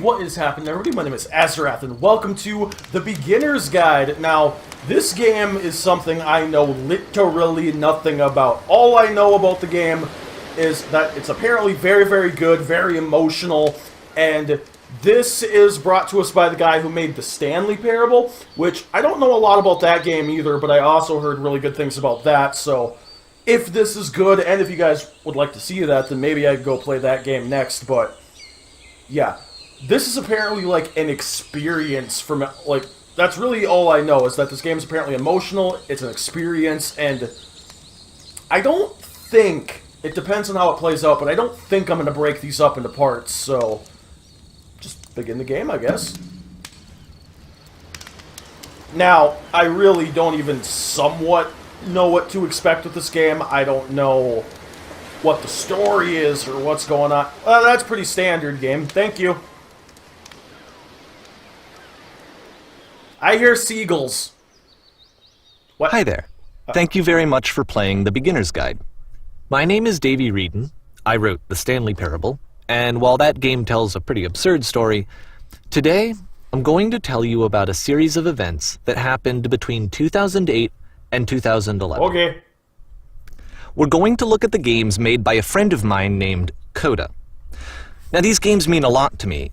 What is happening, everybody? My name is Azarath, and welcome to the Beginner's Guide. Now, this game is something I know literally nothing about. All I know about the game is that it's apparently very, very good, very emotional, and this is brought to us by the guy who made the Stanley Parable, which I don't know a lot about that game either, but I also heard really good things about that, so if this is good, and if you guys would like to see that, then maybe I could go play that game next, but yeah. This is apparently, like, an experience from, like, that's really all I know, is that this game is apparently emotional, it's an experience, and I don't think, it depends on how it plays out, but I don't think I'm going to break these up into parts, so just begin the game, I guess. Now, I really don't even somewhat know what to expect with this game. I don't know what the story is or what's going on. Well, that's pretty standard game. Thank you. I hear seagulls. What? Hi there. Thank you very much for playing the Beginner's Guide. My name is Davey Wreden. I wrote the Stanley Parable, and while that game tells a pretty absurd story, today I'm going to tell you about a series of events that happened between 2008 and 2011. Okay. We're going to look at the games made by a friend of mine named Coda. Now, these games mean a lot to me.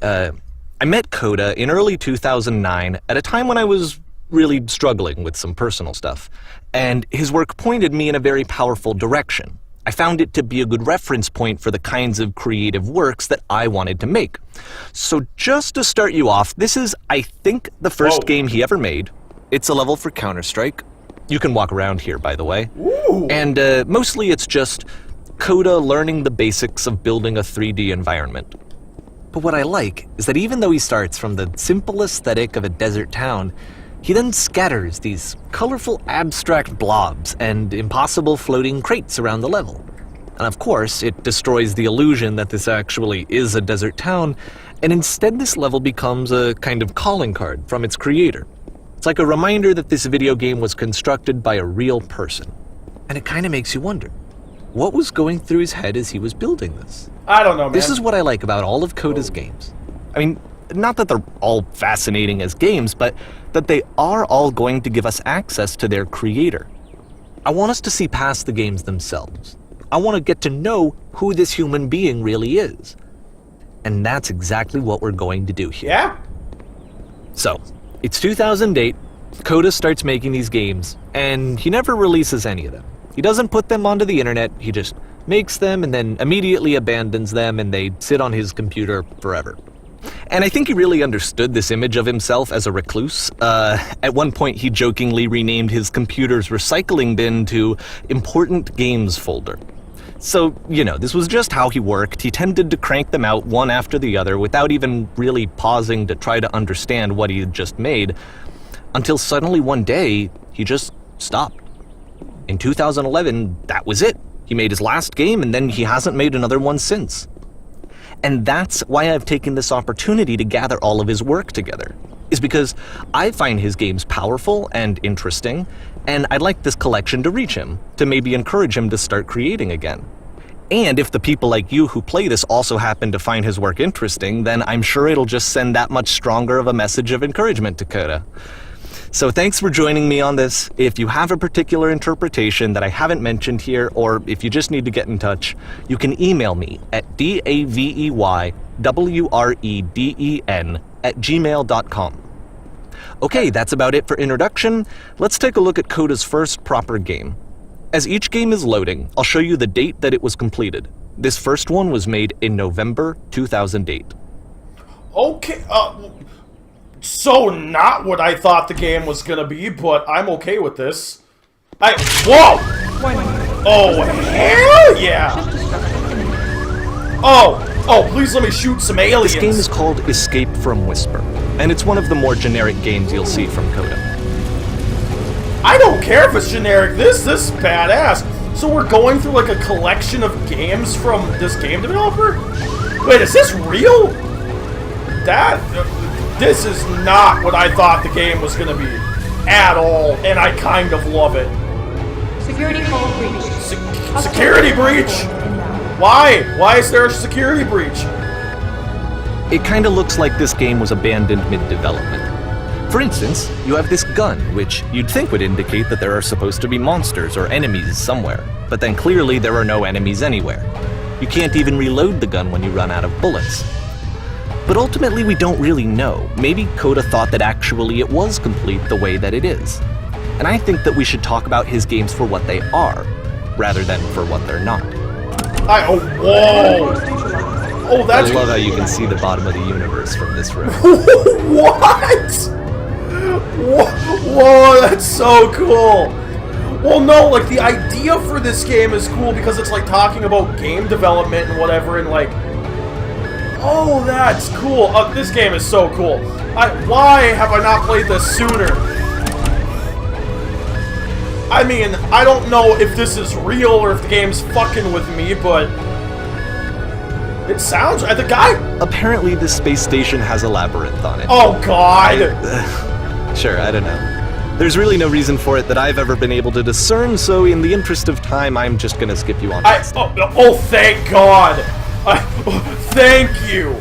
I met Coda in early 2009 at a time when I was really struggling with some personal stuff, and his work pointed me in a very powerful direction. I found it to be a good reference point for the kinds of creative works that I wanted to make. So just to start you off, this is, I think, the first game he ever made. It's a level for Counter-Strike. You can walk around here, by the way. Ooh. And mostly it's just Coda learning the basics of building a 3D environment. But what I like is that even though he starts from the simple aesthetic of a desert town, he then scatters these colorful abstract blobs and impossible floating crates around the level. And of course, it destroys the illusion that this actually is a desert town, and instead this level becomes a kind of calling card from its creator. It's like a reminder that this video game was constructed by a real person. And it kind of makes you wonder, what was going through his head as he was building this? I don't know, man. This is what I like about all of Coda's games. I mean, not that they're all fascinating as games, but that they are all going to give us access to their creator. I want us to see past the games themselves. I want to get to know who this human being really is. And that's exactly what we're going to do here. Yeah? So, it's 2008, Coda starts making these games, and he never releases any of them. He doesn't put them onto the internet, he just makes them and then immediately abandons them, and they sit on his computer forever. And I think he really understood this image of himself as a recluse. At one point he jokingly renamed his computer's recycling bin to Important Games Folder. So, you know, this was just how he worked. He tended to crank them out one after the other without even really pausing to try to understand what he had just made, until suddenly one day he just stopped. In 2011, that was it. He made his last game, and then he hasn't made another one since. And that's why I've taken this opportunity to gather all of his work together, is because I find his games powerful and interesting, and I'd like this collection to reach him, to maybe encourage him to start creating again. And if the people like you who play this also happen to find his work interesting, then I'm sure it'll just send that much stronger of a message of encouragement to Coda. So thanks for joining me on this. If you have a particular interpretation that I haven't mentioned here, or if you just need to get in touch, you can email me at daveywreden@gmail.com. Okay, that's about it for introduction. Let's take a look at Coda's first proper game. As each game is loading, I'll show you the date that it was completed. This first one was made in November 2008. Okay, so not what I thought the game was gonna be, but I'm okay with this. Whoa! Oh, hell yeah! Oh, please let me shoot some aliens. This game is called Escape from Whisper, and it's one of the more generic games you'll see from Coda. I don't care if it's generic, this is badass. So we're going through like a collection of games from this game developer? Wait, is this real? This is not what I thought the game was gonna be. At all, and I kind of love it. Security code breached. Security breach? Why? Why is there a security breach? it kinda looks like this game was abandoned mid-development. For instance, you have this gun, which you'd think would indicate that there are supposed to be monsters or enemies somewhere, but then clearly there are no enemies anywhere. You can't even reload the gun when you run out of bullets. But ultimately we don't really know. Maybe Coda thought that actually it was complete the way that it is. And I think that we should talk about his games for what they are, rather than for what they're not. Whoa! Oh, that's... I love how you can see the bottom of the universe from this room. What? Whoa, that's so cool. Well, no, like, the idea for this game is cool because it's, like, talking about game development and whatever, and, like... Oh, that's cool. This game is so cool. Why have I not played this sooner? I mean, I don't know if this is real or if the game's fucking with me, but... It sounds... The guy... Apparently this space station has a labyrinth on it. Oh, God! Sure, I don't know. There's really no reason for it that I've ever been able to discern, so in the interest of time, I'm just gonna skip you on this. Oh, thank God! Thank you!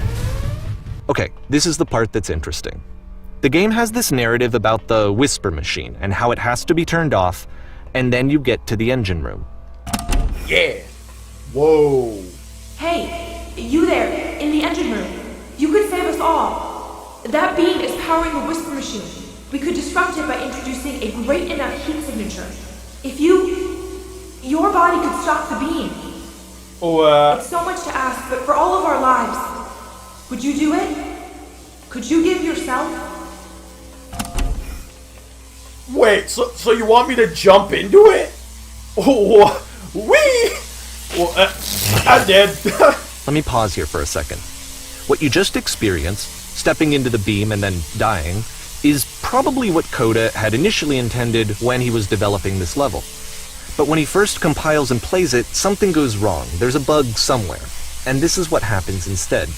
Okay, this is the part that's interesting. The game has this narrative about the whisper machine and how it has to be turned off, and then you get to the engine room. Yeah. Whoa. Hey, you there, in the engine room. You could save us all. That beam is powering the whisper machine. We could disrupt it by introducing a great enough heat signature. If your body could stop the beam. It's so much to ask, but for all of our lives, would you do it? Could you give yourself? Wait, so you want me to jump into it? Oh, wee! Well, I did. Let me pause here for a second. What you just experienced, stepping into the beam and then dying, is probably what Coda had initially intended when he was developing this level. But when he first compiles and plays it, something goes wrong. There's a bug somewhere. And this is what happens instead.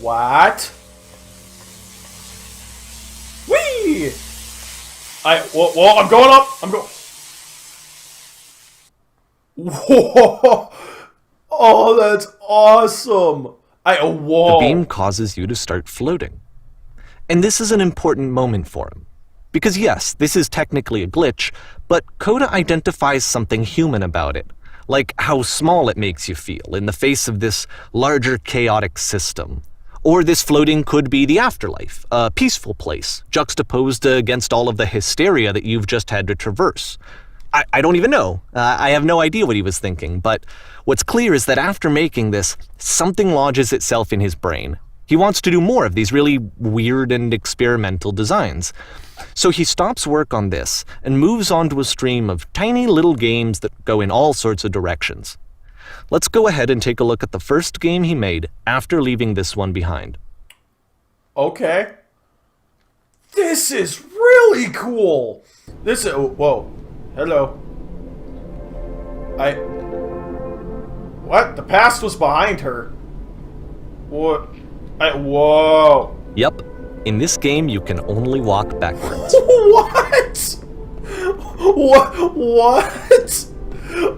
What? Whee! Well, I'm going up. I'm going. Whoa! Oh, that's awesome. Whoa. The beam causes you to start floating. And this is an important moment for him. Because yes, this is technically a glitch, but Coda identifies something human about it. Like how small it makes you feel in the face of this larger chaotic system. Or this floating could be the afterlife, a peaceful place, juxtaposed against all of the hysteria that you've just had to traverse. I don't even know. I have no idea what he was thinking, but what's clear is that after making this, something lodges itself in his brain. He wants to do more of these really weird and experimental designs. So he stops work on this and moves on to a stream of tiny little games that go in all sorts of directions. Let's go ahead and take a look at the first game he made after leaving this one behind. Okay. This is really cool. Whoa. Hello. What? The past was behind her. What? Whoa. Yep. In this game, you can only walk backwards. What? What?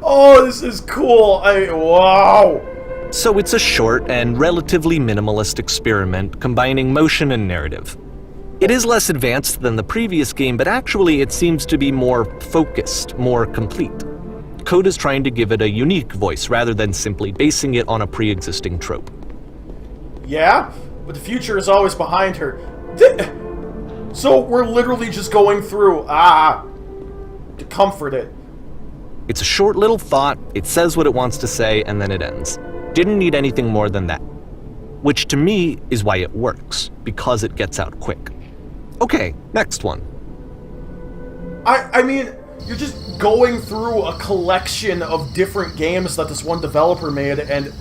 Oh, this is cool. Wow. So it's a short and relatively minimalist experiment combining motion and narrative. It is less advanced than the previous game, but actually it seems to be more focused, more complete. Coda's trying to give it a unique voice rather than simply basing it on a pre-existing trope. Yeah, but the future is always behind her. So we're literally just going through, to comfort it. It's a short little thought, it says what it wants to say, and then it ends. Didn't need anything more than that. Which to me is why it works, because it gets out quick. Okay, next one. I mean, you're just going through a collection of different games that this one developer made, and,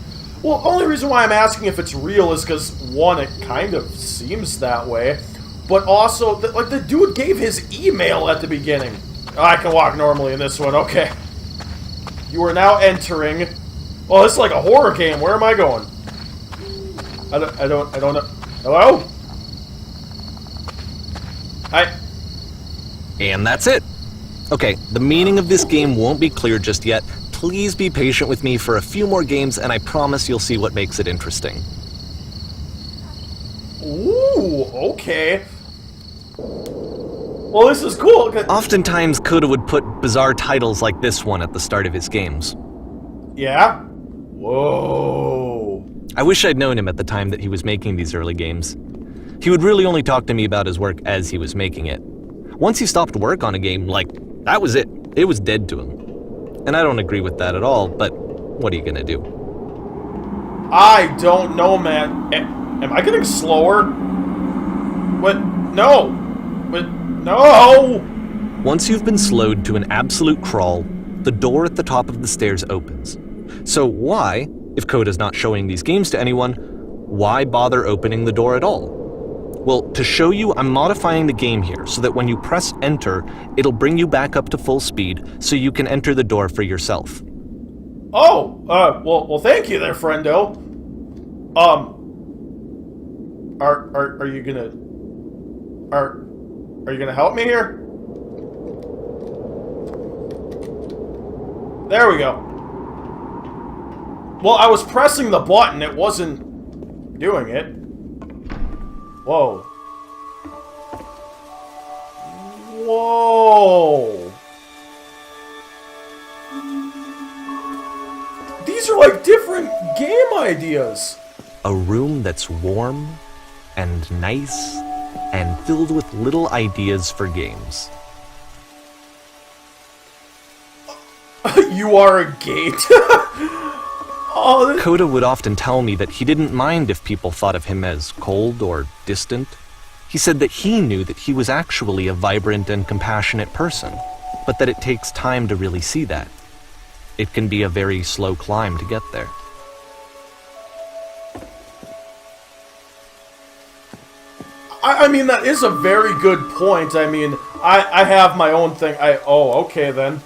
well, the only reason why I'm asking if it's real is because, one, it kind of seems that way, but also, the dude gave his email at the beginning. I can walk normally in this one, okay. You are now entering... Oh, this is like a horror game. Where am I going? I don't know. Hello? Hi. And that's it. Okay, the meaning of this game won't be clear just yet. please be patient with me for a few more games, and I promise you'll see what makes it interesting. Ooh, okay. Well, this is cool. Oftentimes, Coda would put bizarre titles like this one at the start of his games. Yeah? Whoa. I wish I'd known him at the time that he was making these early games. He would really only talk to me about his work as he was making it. Once he stopped work on a game, like, that was it. It was dead to him. And I don't agree with that at all, but what are you gonna do? I don't know, man. Am I getting slower? What? No! But no! Once you've been slowed to an absolute crawl, the door at the top of the stairs opens. So why, if Coda's not showing these games to anyone, why bother opening the door at all? Well, to show you, I'm modifying the game here so that when you press enter, it'll bring you back up to full speed so you can enter the door for yourself. Oh, well, thank you there, friendo. Are you gonna... Are you gonna help me here? There we go. Well, I was pressing the button, it wasn't doing it. Whoa. Whoa. These are like different game ideas. A room that's warm and nice and filled with little ideas for games. You are a gate. Oh, Coda would often tell me that he didn't mind if people thought of him as cold or distant. He said that he knew that he was actually a vibrant and compassionate person, but that it takes time to really see that. It can be a very slow climb to get there. I mean, that is a very good point. I mean, I have my own thing. Oh, okay then.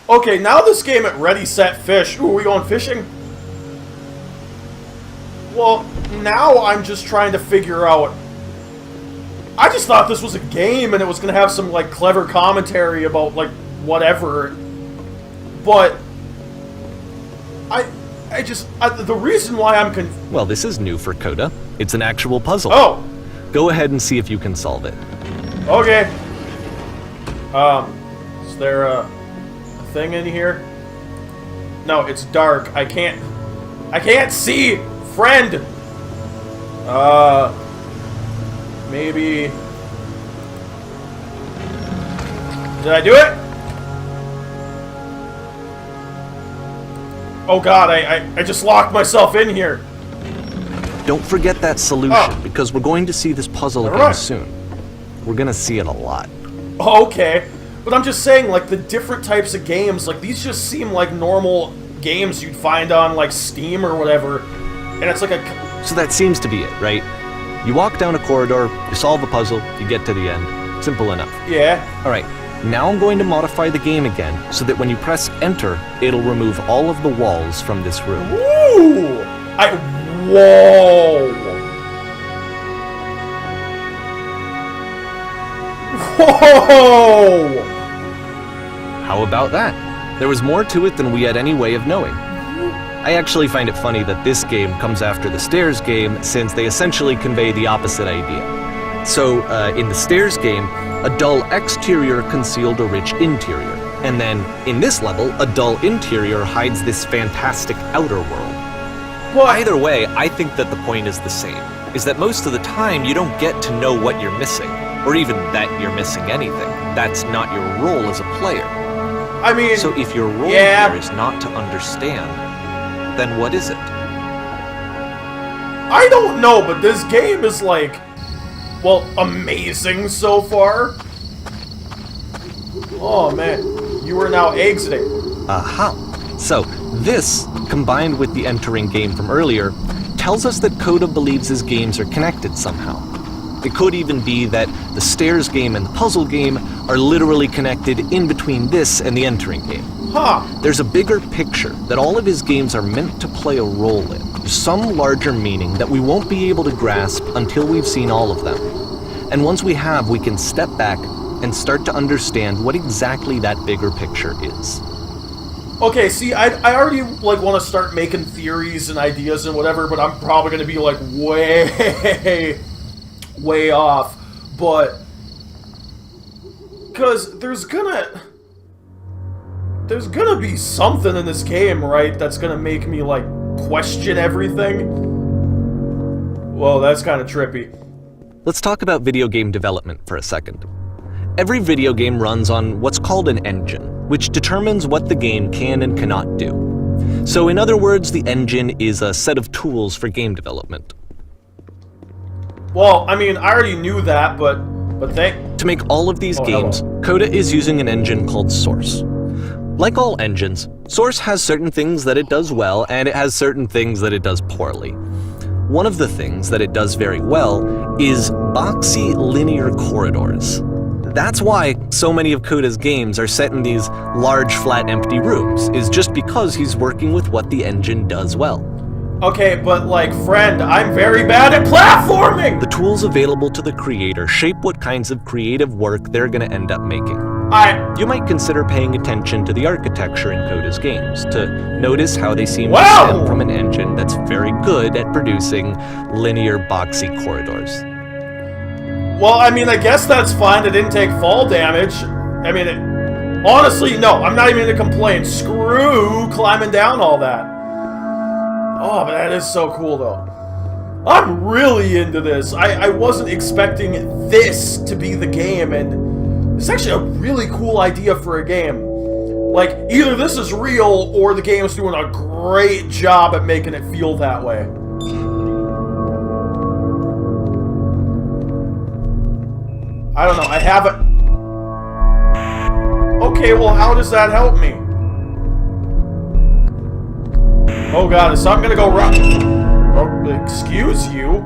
Okay, now this game at Ready, Set, Fish. Ooh, are we going fishing? Well, now I'm just trying to figure out... I just thought this was a game and it was going to have some, like, clever commentary about, like, whatever. But... the reason why I'm Well, this is new for Coda. It's an actual puzzle. Oh! Go ahead and see if you can solve it. Okay. Is there a thing in here? No, it's dark. I can't see! Friend! Maybe... Did I do it? Oh god, I just locked myself in here. Don't forget that solution, because we're going to see this puzzle again soon. We're gonna see it a lot. Okay. But I'm just saying, like, the different types of games, like, these just seem like normal games you'd find on, like, Steam or whatever. And it's like a... So that seems to be it, right? You walk down a corridor, you solve a puzzle, you get to the end. Simple enough. Yeah. Alright, now I'm going to modify the game again, so that when you press enter, it'll remove all of the walls from this room. Ooh! Whoa! Whoa! How about that? There was more to it than we had any way of knowing. I actually find it funny that this game comes after the Stairs game, since they essentially convey the opposite idea. So, in the Stairs game, a dull exterior concealed a rich interior. And then, in this level, a dull interior hides this fantastic outer world. Well, either way, I think that the point is the same, is that most of the time you don't get to know what you're missing, or even that you're missing anything. That's not your role as a player. I mean... So if your role here is not to understand, then what is it? I don't know, but this game is like... Well, amazing so far. Oh man, you are now exiting. Aha. So, this, combined with the entering game from earlier, tells us that Coda believes his games are connected somehow. It could even be that the Stairs game and the puzzle game are literally connected in between this and the entering game. Huh. There's a bigger picture that all of his games are meant to play a role in. Some larger meaning that we won't be able to grasp until we've seen all of them. And once we have, we can step back, and start to understand what exactly that bigger picture is. Okay, see, I already, like, want to start making theories and ideas and whatever, but I'm probably going to be, like, way off. But, because there's gonna be something in this game, right, that's gonna make me, like, question everything. Whoa, that's kind of trippy. Let's talk about video game development for a second. Every video game runs on what's called an engine, which determines what the game can and cannot do. So in other words, the engine is a set of tools for game development. Well, I mean, I already knew that, but To make all of these games, Coda is using an engine called Source. Like all engines, Source has certain things that it does well, and it has certain things that it does poorly. One of the things that it does very well is boxy linear corridors. That's why so many of Coda's games are set in these large, flat, empty rooms, is just because he's working with what the engine does well. Okay, but, like, friend, I'm very bad at platforming! The tools available to the creator shape what kinds of creative work they're gonna end up making. You might consider paying attention to the architecture in Coda's games, to notice how they seem to stem from an engine that's very good at producing linear, boxy corridors. Well, I mean, I guess that's fine. It didn't take fall damage. I mean, honestly, no, I'm not even gonna complain. Screw climbing down all that. Oh, but that is so cool, though. I'm really into this. I wasn't expecting this to be the game, and it's actually a really cool idea for a game. Like, either this is real, or the game's doing a great job at making it feel that way. I don't know, I haven't... Okay, well, how does that help me? Oh god, is something gonna go wrong? Oh, excuse you?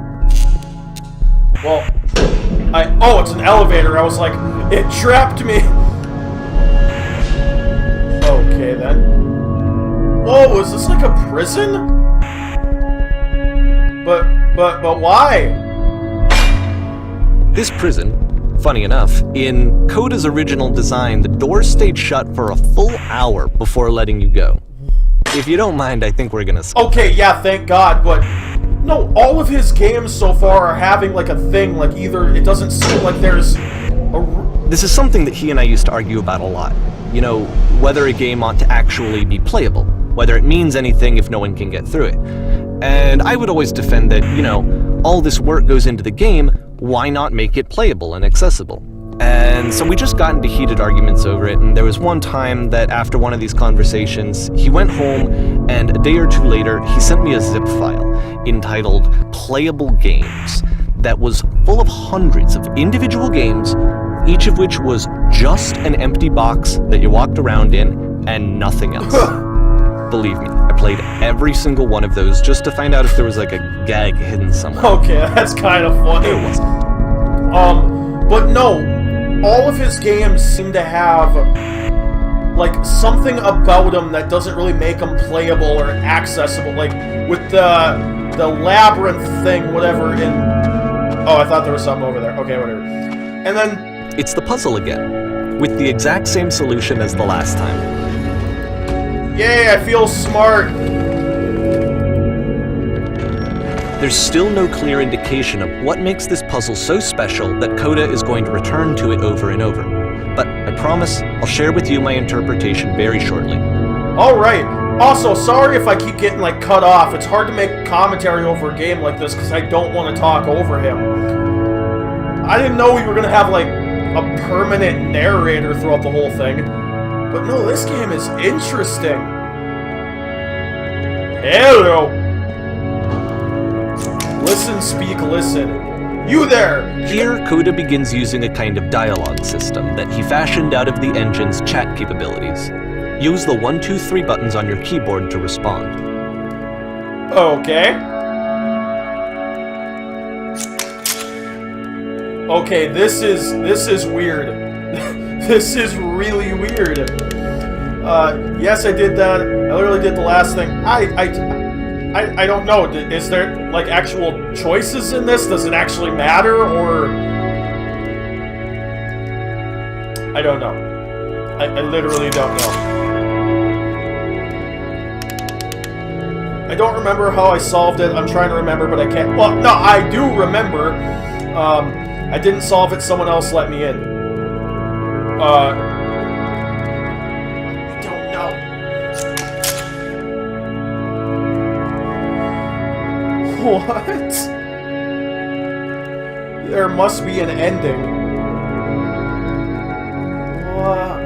Well, oh, it's an elevator. I was like, it trapped me. Okay, then. Whoa, is this like a prison? But why? This prison, funny enough, in Coda's original design, the doors stayed shut for a full hour before letting you go. If you don't mind, I think we're gonna skip. Okay, yeah, thank God, but no, all of his games so far are having like a thing, like either it doesn't seem like there's a... This is something that he and I used to argue about a lot. You know, whether a game ought to actually be playable, whether it means anything if no one can get through it. And I would always defend that, you know, all this work goes into the game, why not make it playable and accessible? And so we just got into heated arguments over it, and there was one time that after one of these conversations, he went home, and a day or two later, he sent me a zip file entitled Playable Games that was full of hundreds of individual games, each of which was just an empty box that you walked around in and nothing else. Believe me, I played every single one of those just to find out if there was like a gag hidden somewhere. Okay, that's kind of funny. It wasn't. But no, all of his games seem to have, like, something about them that doesn't really make them playable or accessible. Like, with the labyrinth thing, whatever, in... Oh, I thought there was something over there. Okay, whatever. And then... It's the puzzle again, with the exact same solution as the last time. Yay, I feel smart! There's still no clear indication of what makes this puzzle so special that Coda is going to return to it over and over. But I promise I'll share with you my interpretation very shortly. Alright. Also, sorry if I keep getting, like, cut off. It's hard to make commentary over a game like this because I don't want to talk over him. I didn't know we were going to have, like, a permanent narrator throughout the whole thing. But no, this game is interesting. Hello. Listen, speak, listen. You there! Here, Coda begins using a kind of dialogue system that he fashioned out of the engine's chat capabilities. Use the 1, 2, 3 buttons on your keyboard to respond. Okay. Okay, this is weird. This is really weird. Yes, I did that. I literally did the last thing. I don't know. Is there, like, actual choices in this? Does it actually matter, or... I don't know. I literally don't know. I don't remember how I solved it. I'm trying to remember, but I can't. Well, no, I do remember. I didn't solve it. Someone else let me in. I don't know. What? There must be an ending. What?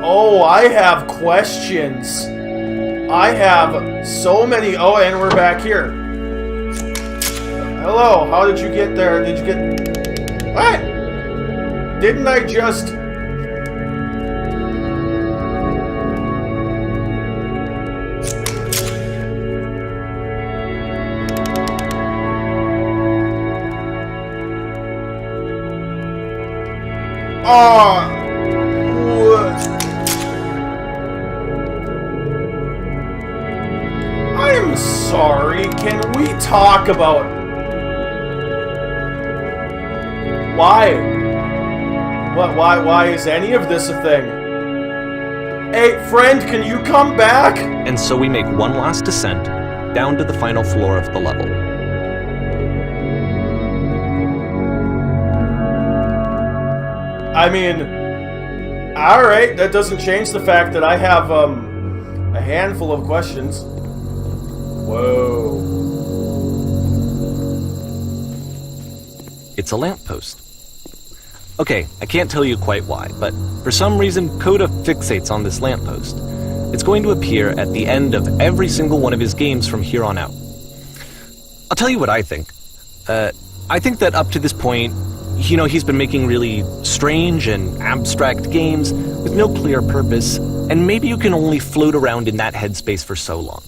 Oh, I have questions. I have so many. Oh, and we're back here. Hello, how did you get there? Did you get... What? Didn't I just... I'm sorry, can we talk about... Why? Why is any of this a thing? Hey, friend, can you come back? And so we make one last descent down to the final floor of the level. I mean, alright, that doesn't change the fact that I have, a handful of questions. Whoa. It's a lamppost. Okay, I can't tell you quite why, but for some reason, Coda fixates on this lamppost. It's going to appear at the end of every single one of his games from here on out. I'll tell you what I think. I think that up to this point, you know, he's been making really strange and abstract games with no clear purpose, and maybe you can only float around in that headspace for so long.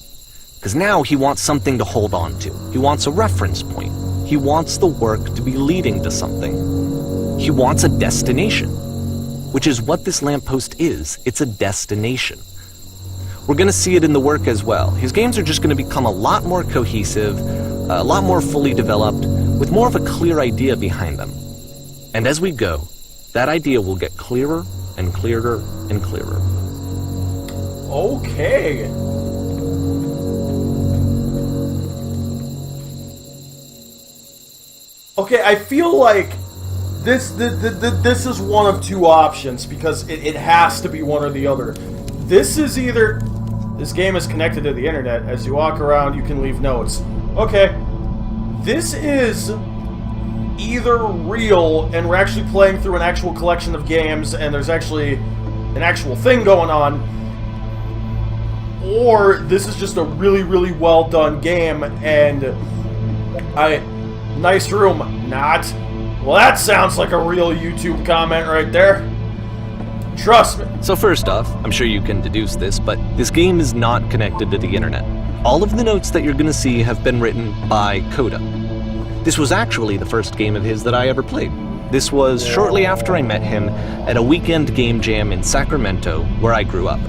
Because now he wants something to hold on to. He wants a reference point. He wants the work to be leading to something. He wants a destination, which is what this lamppost is. It's a destination. We're going to see it in the work as well. His games are just going to become a lot more cohesive, a lot more fully developed, with more of a clear idea behind them. And as we go, that idea will get clearer and clearer and clearer. Okay. Okay, I feel like this is one of two options, because it has to be one or the other. This is either... This game is connected to the internet. As you walk around, you can leave notes. Okay. This is either real, and we're actually playing through an actual collection of games, and there's actually an actual thing going on, or this is just a really, really well done game, and nice room, not. Well, that sounds like a real YouTube comment right there. Trust me. So first off, I'm sure you can deduce this, but this game is not connected to the internet. All of the notes that you're going to see have been written by Coda. This was actually the first game of his that I ever played. This was shortly after I met him at a weekend game jam in Sacramento, where I grew up.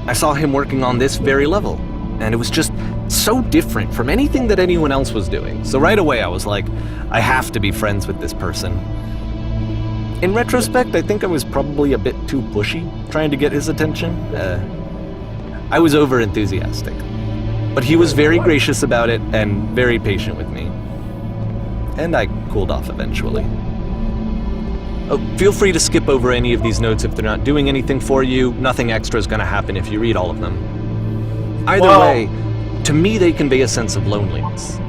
I saw him working on this very level, and it was just so different from anything that anyone else was doing. So right away I was like, I have to be friends with this person. In retrospect, I think I was probably a bit too pushy, trying to get his attention. I was over-enthusiastic. But he was very gracious about it and very patient with me. And I cooled off eventually. Oh, feel free to skip over any of these notes if they're not doing anything for you. Nothing extra is going to happen if you read all of them. Either way, to me they convey a sense of loneliness.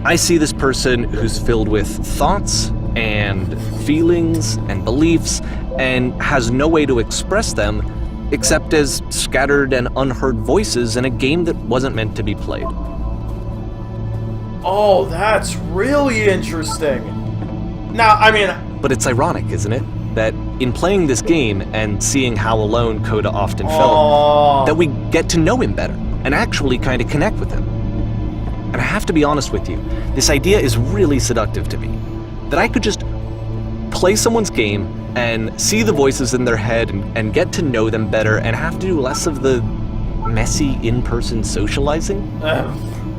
I see this person who's filled with thoughts and feelings and beliefs and has no way to express them except as scattered and unheard voices in a game that wasn't meant to be played. Oh, that's really interesting. Now, I mean... But it's ironic, isn't it? That in playing this game and seeing how alone Coda often felt, that we get to know him better and actually kind of connect with him. And I have to be honest with you, this idea is really seductive to me. That I could just play someone's game and see the voices in their head and get to know them better and have to do less of the messy in-person socializing.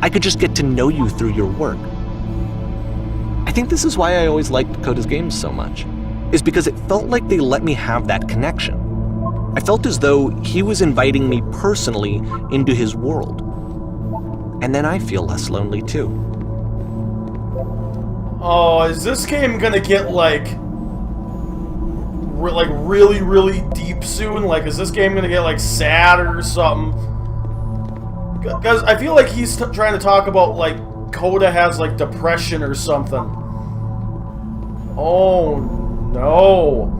I could just get to know you through your work. think this is why I always liked Coda's games so much, is because it felt like they let me have that connection. I felt as though he was inviting me personally into his world. And then I feel less lonely too. Oh, is this game gonna get like really, really deep soon? Like, is this game gonna get like sad or something? Because I feel like he's trying to talk about like Coda has like depression or something. Oh no.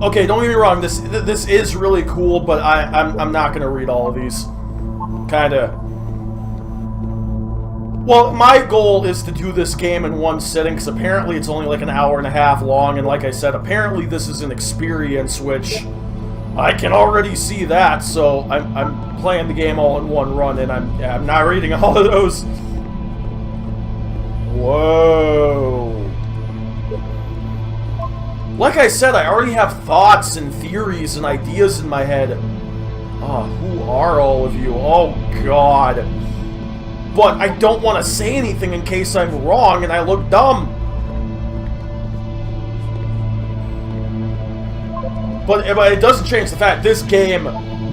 Okay, don't get me wrong. This is really cool, but I'm not gonna read all of these. Kinda. Well, my goal is to do this game in one sitting, because apparently it's only like an hour and a half long, and like I said, apparently this is an experience, which I can already see that, so I'm playing the game all in one run, and I'm not reading all of those. Whoa. Like I said, I already have thoughts and theories and ideas in my head. Oh, who are all of you? Oh, God. But I don't want to say anything in case I'm wrong and I look dumb. But it doesn't change the fact this game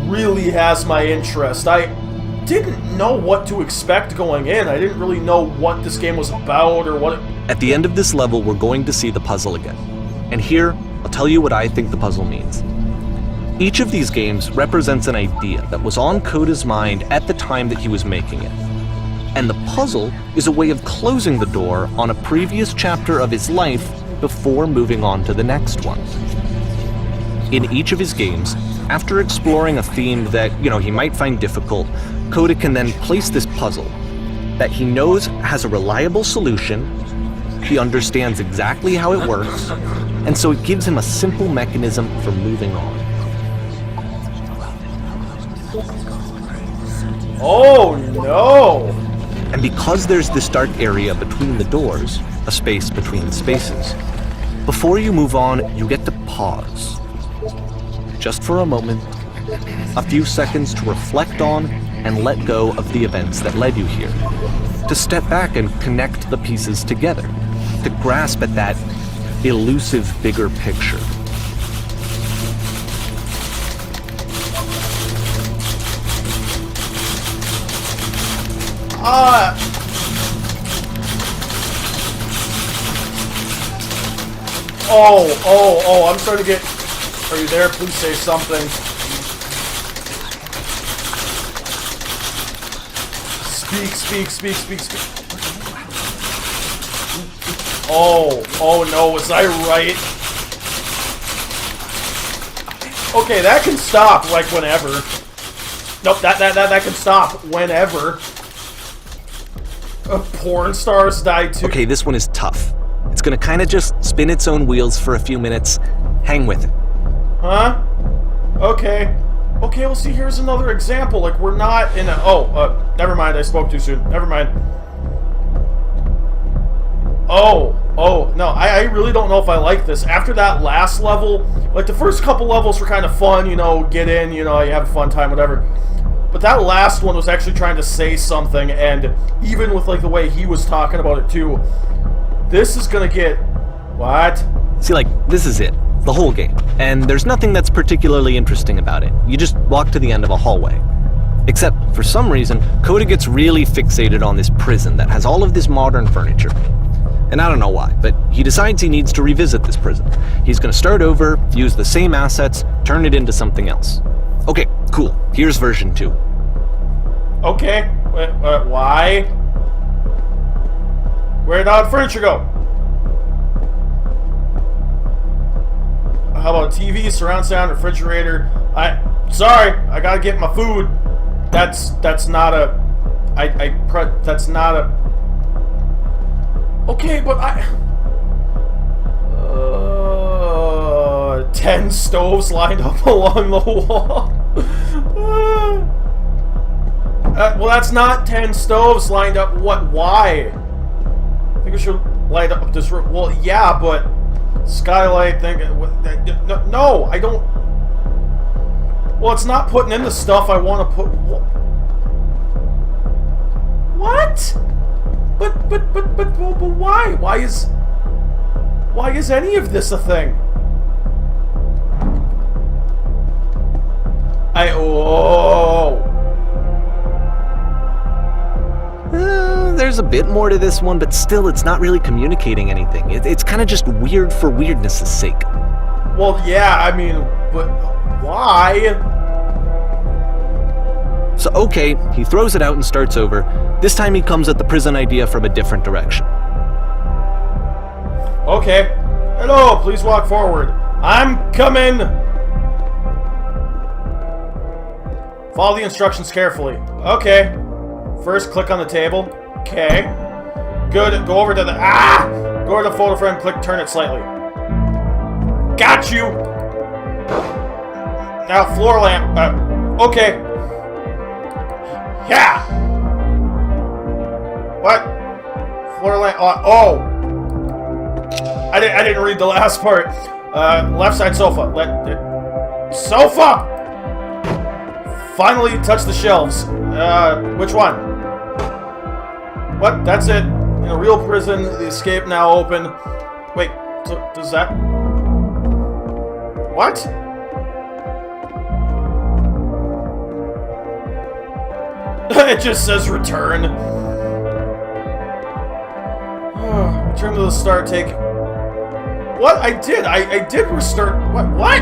really has my interest. I didn't know what to expect going in. I didn't really know what this game was about or what At the end of this level, we're going to see the puzzle again. And here, I'll tell you what I think the puzzle means. Each of these games represents an idea that was on Coda's mind at the time that he was making it. And the puzzle is a way of closing the door on a previous chapter of his life before moving on to the next one. In each of his games, after exploring a theme that, he might find difficult, Coda can then place this puzzle that he knows has a reliable solution, he understands exactly how it works, and so it gives him a simple mechanism for moving on. Oh no! And because there's this dark area between the doors, a space between spaces, before you move on, you get to pause. Just for a moment, a few seconds to reflect on and let go of the events that led you here. To step back and connect the pieces together. To grasp at that elusive bigger picture. Oh, I'm starting to get... Are you there? Please say something. Speak. Oh no, was I right? Okay, that can stop, like, whenever. Nope, that can stop whenever. Porn stars die too. Okay, this one is tough. It's gonna kinda just spin its own wheels for a few minutes. Hang with it. Huh? Okay. Okay, well, see, here's another example. Like, we're not in a... never mind, I spoke too soon. Never mind. Oh, no, I really don't know if I like this. After that last level, like, the first couple levels were kind of fun, get in, you have a fun time, whatever. But that last one was actually trying to say something, and even with, like, the way he was talking about it, too, this is gonna get... What? See, like, this is it. The whole game. And there's nothing that's particularly interesting about it. You just walk to the end of a hallway. Except, for some reason, Coda gets really fixated on this prison that has all of this modern furniture. And I don't know why, but he decides he needs to revisit this prison. He's gonna start over, use the same assets, turn it into something else. Okay, cool. Here's version 2. Okay. Why? Where'd all the furniture go? How about TV, surround sound, refrigerator? Sorry, I gotta get my food. That's not a... that's not a... Okay, but 10 stoves lined up along the wall. Well, that's not 10 stoves lined up. What? Why? I think we should light up this room. Well, yeah, but... Skylight thing. No, I don't. Well, it's not putting in the stuff I want to put. What? But why? Why is any of this a thing? There's a bit more to this one, but still, it's not really communicating anything. It's kind of just weird for weirdness' sake. Well, yeah, I mean, but why? So, okay, he throws it out and starts over. This time he comes at the prison idea from a different direction. Okay. Hello, please walk forward. I'm coming! Follow the instructions carefully. Okay. First, click on the table. Okay. Good. Go over to the... Go to the photo frame, click, turn it slightly. Got you! Now, floor lamp. Okay. Yeah! What? Floor lamp... oh! I didn't read the last part. Left side sofa. Sofa! Finally touch the shelves. Which one? What? That's it. In a real prison, the escape now open. Wait, so does that... What? It just says return. Return to the start, take... What? I did restart... What?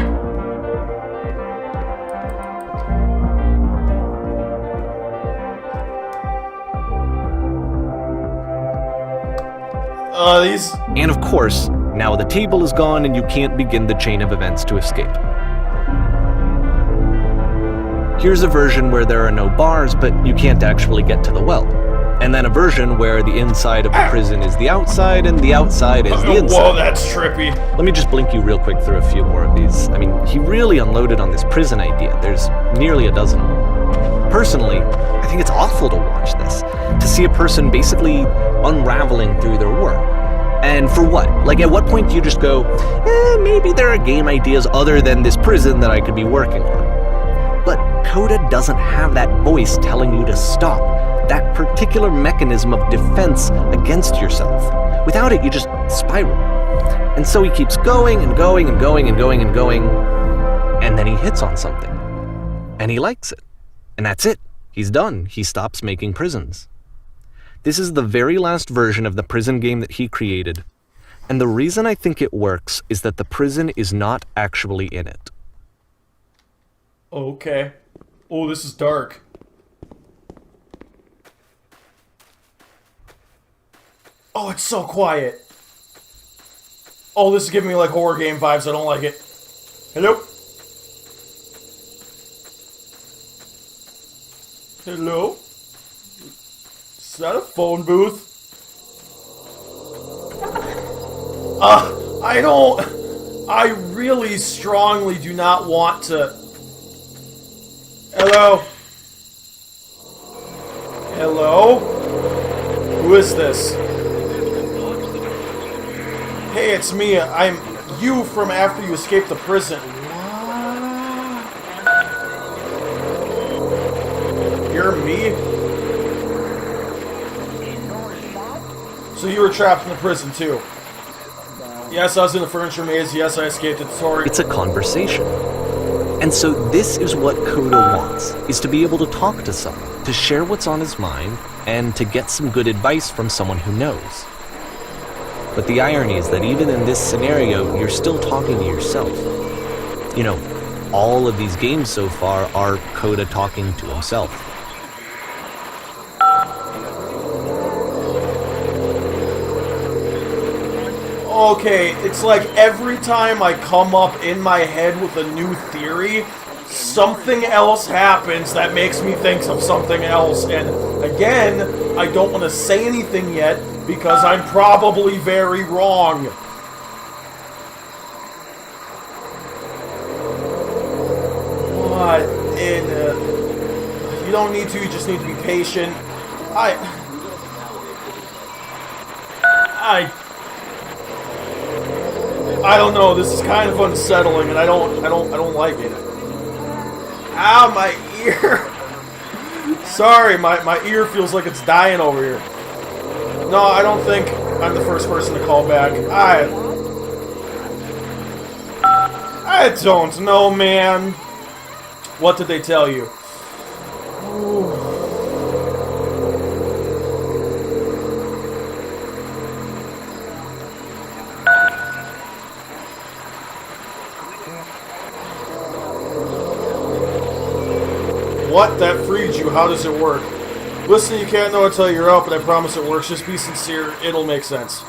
These... And of course, now the table is gone and you can't begin the chain of events to escape. Here's a version where there are no bars, but you can't actually get to the well. And then a version where the inside of the prison is the outside, and the outside is the inside. Whoa, that's trippy. Let me just blink you real quick through a few more of these. I mean, he really unloaded on this prison idea. There's nearly a dozen of them. Personally, I think it's awful to watch this. To see a person basically unraveling through their work. And for what? Like, at what point do you just go, maybe there are game ideas other than this prison that I could be working on? But Coda doesn't have that voice telling you to stop. That particular mechanism of defense against yourself. Without it, you just spiral. And so he keeps going and going and going and going and going, and then he hits on something. And he likes it. And that's it. He's done. He stops making prisons. This is the very last version of the prison game that he created. And the reason I think it works is that the prison is not actually in it. Okay. Oh, this is dark. Oh, it's so quiet. Oh, this is giving me like horror game vibes. I don't like it. Hello? Hello? Is that a phone booth? I really strongly do not want to... Hello? Hello? Who is this? Hey, it's me. I'm you from after you escaped the prison. What? You're me? So you were trapped in the prison too? Yes, I was in the furniture maze. Yes, I escaped it. Sorry. It's a conversation. And so this is what Coda wants, is to be able to talk to someone, to share what's on his mind, and to get some good advice from someone who knows. But the irony is that even in this scenario, you're still talking to yourself. You know, all of these games so far are Coda talking to himself. Okay, it's like every time I come up in my head with a new theory, something else happens that makes me think of something else. And again, I don't want to say anything yet because I'm probably very wrong. What in... you don't need to, you just need to be patient. I don't know, this is kind of unsettling and I don't like it. Ow, my ear! Sorry, my ear feels like it's dying over here. No, I don't think I'm the first person to call back. I don't know, man. What did they tell you? Ooh. What? That freed you. How does it work? Listen, you can't know until you're up, but I promise it works. Just be sincere. It'll make sense.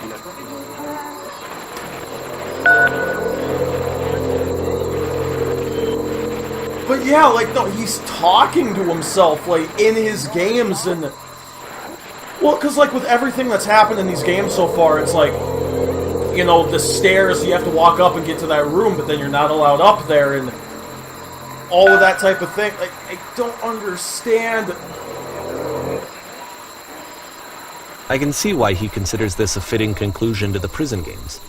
But yeah, like, no, he's talking to himself, like, in his games, and... Well, because, like, with everything that's happened in these games so far, it's like, you know, the stairs, you have to walk up and get to that room, but then you're not allowed up there, and all of that type of thing. Like, I don't understand. I can see why he considers this a fitting conclusion to the prison games.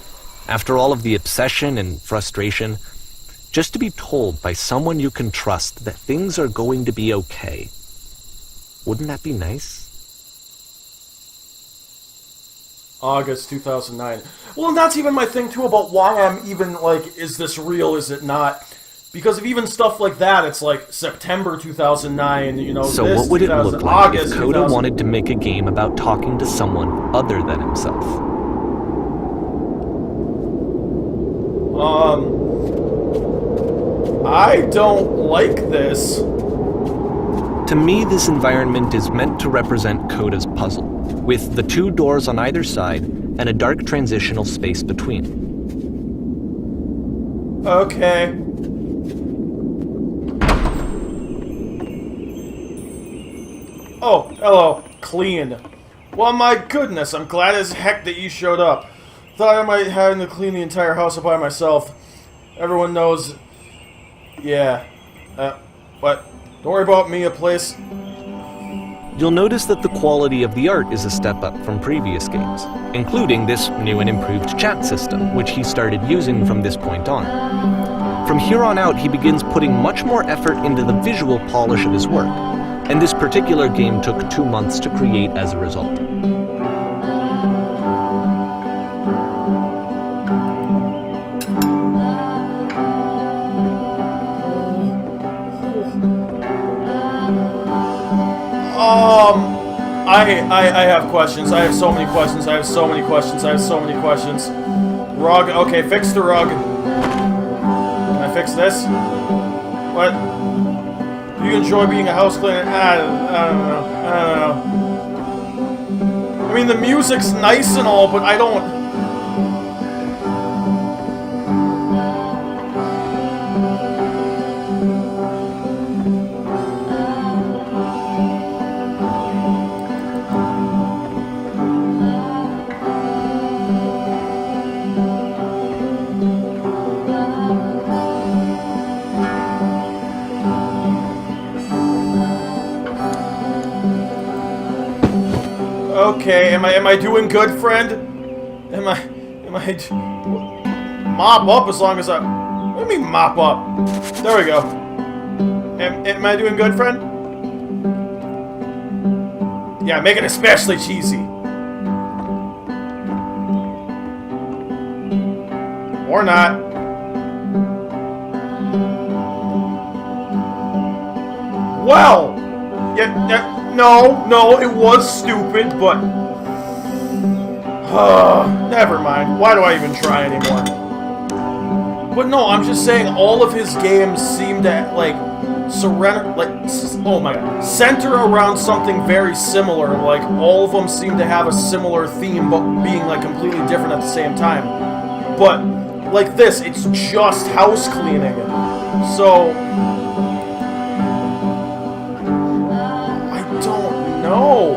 After all of the obsession and frustration, just to be told by someone you can trust that things are going to be okay. Wouldn't that be nice? August 2009. Well, and that's even my thing, too, about why I'm even, like, is this real, is it not? Because of even stuff like that, it's like September 2009, you know, so this what would it look like August if Coda 2000... wanted to make a game about talking to someone other than himself? I don't like this. To me, this environment is meant to represent Coda's puzzle, with the two doors on either side and a dark transitional space between. Okay. Oh, hello. Clean. Well, my goodness, I'm glad as heck that you showed up. Thought I might have to clean the entire house up by myself. Everyone knows... Yeah. What? Don't worry about me, a place... You'll notice that the quality of the art is a step up from previous games, including this new and improved chat system, which he started using from this point on. From here on out, he begins putting much more effort into the visual polish of his work, and this particular game took 2 months to create as a result. I have questions. I have so many questions. I have so many questions. I have so many questions. Rug. Okay, fix the rug. Can I fix this? What? Do you enjoy being a house cleaner? I don't know. I mean, the music's nice and all, but I don't... Okay, am I doing good, friend? Am I mop up as long as I... What do you mean mop up? There we go. Am I doing good, friend? Yeah, make it especially cheesy. Or not. Well! Yeah, no, it was stupid, but... never mind. Why do I even try anymore? But no, I'm just saying all of his games seem to, like, center around something very similar. Like, all of them seem to have a similar theme, but being, like, completely different at the same time. But, like this, it's just house cleaning. So... No.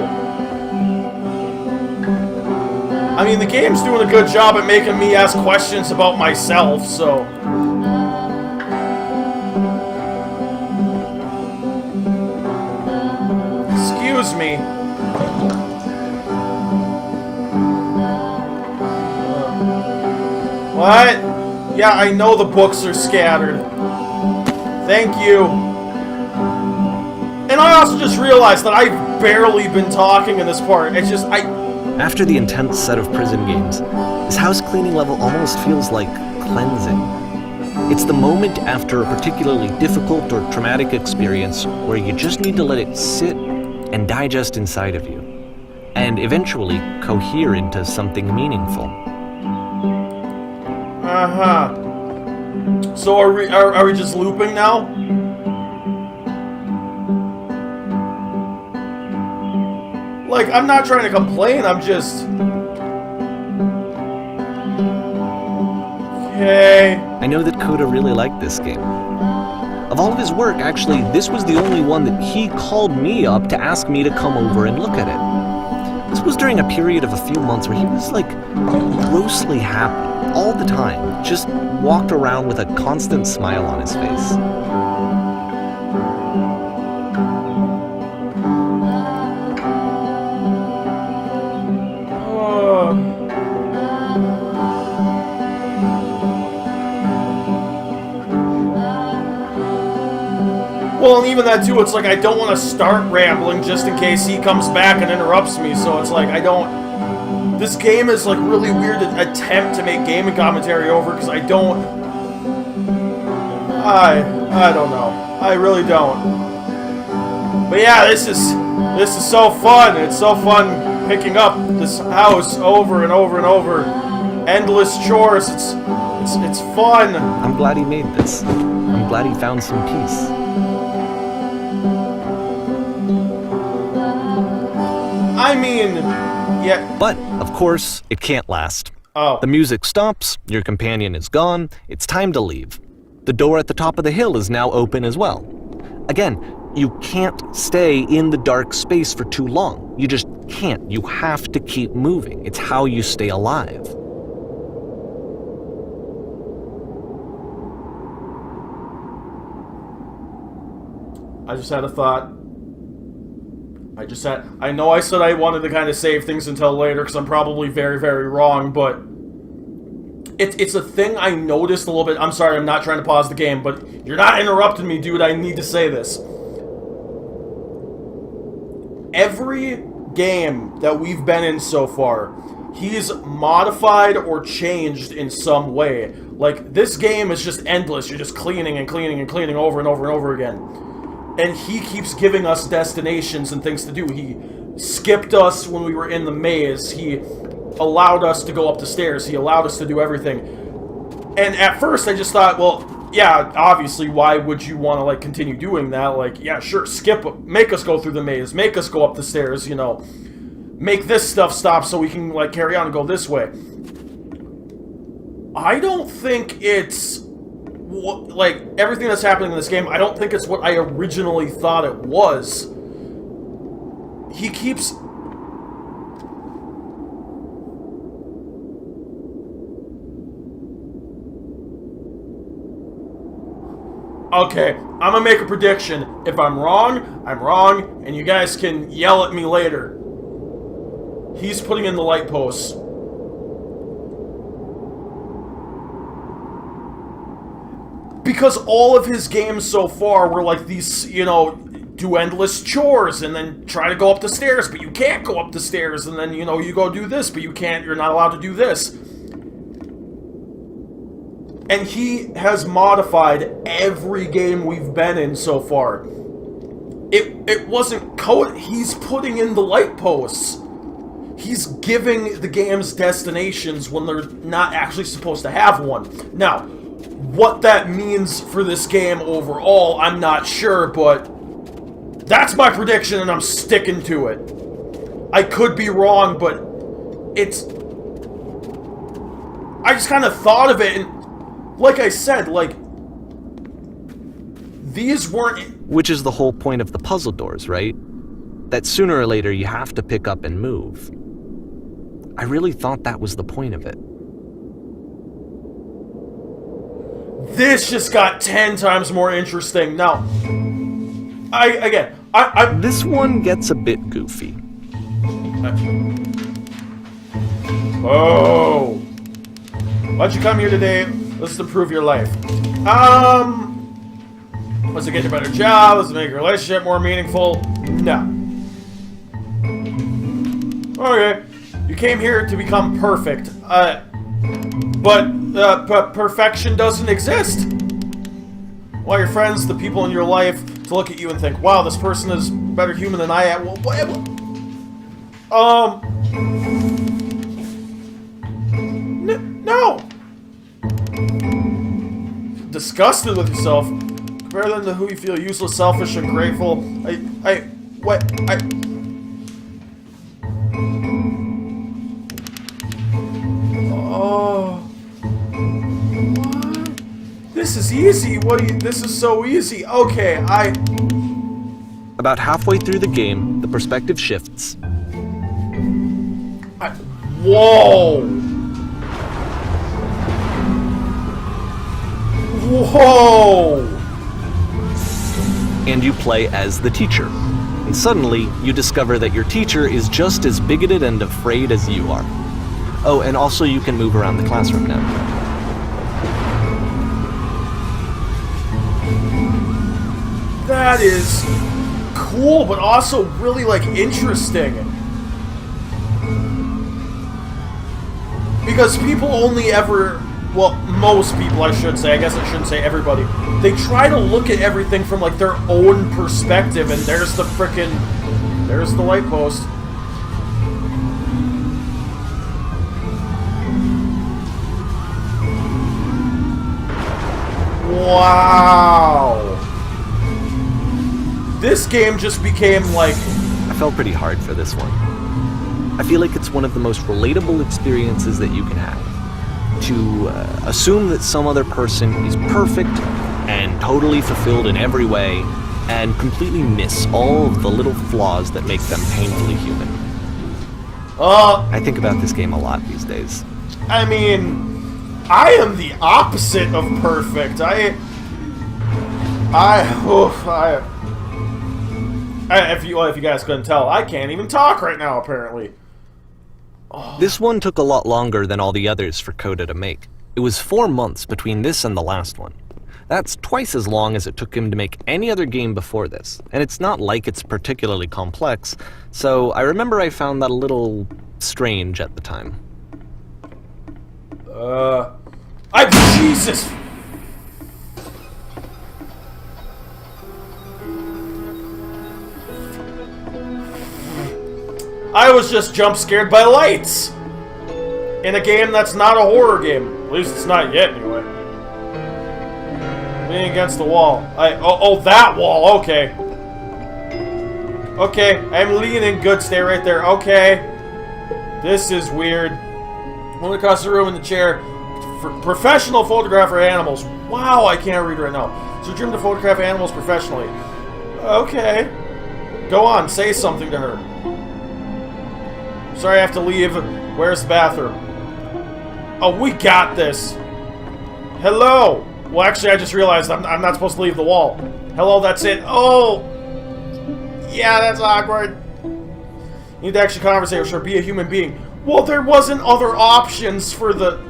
I mean, the game's doing a good job at making me ask questions about myself, so... Excuse me. What? Yeah, I know the books are scattered. Thank you. And I also just realized that I've barely been talking in this part. It's just, After the intense set of prison games, this house cleaning level almost feels like cleansing. It's the moment after a particularly difficult or traumatic experience where you just need to let it sit and digest inside of you, and eventually cohere into something meaningful. Uh-huh. So are we just looping now? Like, I'm not trying to complain, I'm just... Okay. I know that Coda really liked this game. Of all of his work, actually, this was the only one that he called me up to ask me to come over and look at it. This was during a period of a few months where he was, like, grossly happy all the time. Just walked around with a constant smile on his face. Well, and even that too, it's like I don't want to start rambling just in case he comes back and interrupts me, so it's like I don't... This game is like really weird to attempt to make gaming commentary over, because I don't... I don't know. I really don't. But yeah, this is so fun. It's so fun picking up this house over and over and over. Endless chores. It's fun. I'm glad he made this. I'm glad he found some peace. I mean, yeah. But, of course, it can't last. Oh. The music stops, your companion is gone, it's time to leave. The door at the top of the hill is now open as well. Again, you can't stay in the dark space for too long. You just can't. You have to keep moving. It's how you stay alive. I just had a thought. I know I said I wanted to kind of save things until later because I'm probably very, very wrong, but it's a thing I noticed a little bit. I'm sorry, I'm not trying to pause the game, but you're not interrupting me, dude. I need to say this. Every game that we've been in so far, he's modified or changed in some way. Like, this game is just endless. You're just cleaning and cleaning and cleaning over and over and over again. And he keeps giving us destinations and things to do. He skipped us when we were in the maze. He allowed us to go up the stairs. He allowed us to do everything. And at first I just thought, well, yeah, obviously, why would you want to, like, continue doing that? Like, yeah, sure, make us go through the maze. Make us go up the stairs, you know. Make this stuff stop so we can, like, carry on and go this way. I don't think it's... like, everything that's happening in this game, I don't think it's what I originally thought it was. He keeps... Okay, I'm gonna make a prediction. If I'm wrong, and you guys can yell at me later. He's putting in the light posts. Because all of his games so far were like these, you know, do endless chores and then try to go up the stairs, but you can't go up the stairs, and then, you know, you go do this, but you're not allowed to do this. And he has modified every game we've been in so far. It wasn't code, he's putting in the light posts. He's giving the games destinations when they're not actually supposed to have one. Now, what that means for this game overall, I'm not sure, but that's my prediction and I'm sticking to it. I could be wrong, but it's... I just kind of thought of it, and like I said, like, these weren't... Which is the whole point of the puzzle doors, right? That sooner or later you have to pick up and move. I really thought that was the point of it. This just got 10 times more interesting. Now, This one gets a bit goofy. Oh. Why'd you come here today? Let's improve your life. Let's get you a better job. Let's make your relationship more meaningful. No. Okay. You came here to become perfect. But perfection doesn't exist. Well, your friends, the people in your life, to look at you and think, wow, this person is better human than I am. Well, no. Disgusted with yourself. Compare them to who you feel useless, selfish, and grateful. Oh. What? This is easy. This is so easy. Okay, About halfway through the game, the perspective shifts. Whoa! Whoa! And you play as the teacher. And suddenly, you discover that your teacher is just as bigoted and afraid as you are. Oh, and also you can move around the classroom now. That is cool, but also really, like, interesting. Because people only ever... Well, most people, I should say. I guess I shouldn't say everybody. They try to look at everything from, like, their own perspective, and there's the frickin'... There's the light post. Wow! This game just became, like... I felt pretty hard for this one. I feel like it's one of the most relatable experiences that you can have. To assume that some other person is perfect and totally fulfilled in every way, and completely miss all of the little flaws that make them painfully human. I think about this game a lot these days. I mean, I am the opposite of perfect. If you guys couldn't tell, I can't even talk right now, apparently. This one took a lot longer than all the others for Coda to make. It was 4 months between this and the last one. That's twice as long as it took him to make any other game before this, and it's not like it's particularly complex, so I remember I found that a little strange at the time. Jesus! I was just jump scared by lights! In a game that's not a horror game. At least it's not yet, anyway. Leaning against the wall. Oh, that wall, okay. Okay, I'm leaning. Good, stay right there. Okay. This is weird. Went across the room in the chair. Professional photographer animals. Wow, I can't read right now. So dream to photograph animals professionally. Okay. Go on, say something to her. Sorry, I have to leave. Where's the bathroom? Oh, we got this. Hello. Well, actually, I just realized I'm not supposed to leave the wall. Hello, that's it. Oh. Yeah, that's awkward. You need to actually conversate with her. Be a human being. Well, there wasn't other options for the...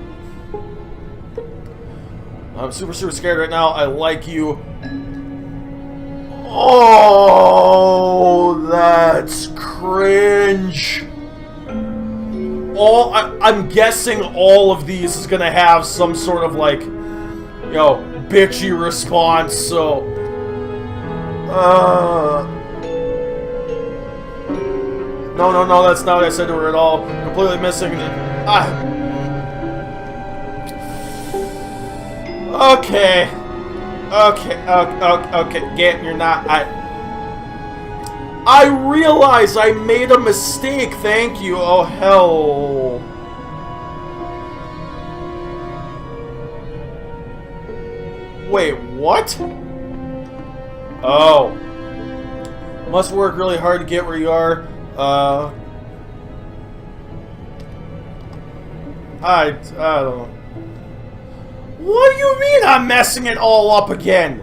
I'm super scared right now. I like you. Oh, that's cringe. I'm guessing all of these is gonna have some sort of, like, you know, bitchy response, so... No, that's not what I said to her at all. Completely missing it. Okay. Get, you're not... I realize I made a mistake, thank you. Oh, hell. Wait, what? Oh. Must work really hard to get where you are. I don't know. What do you mean I'm messing it all up again?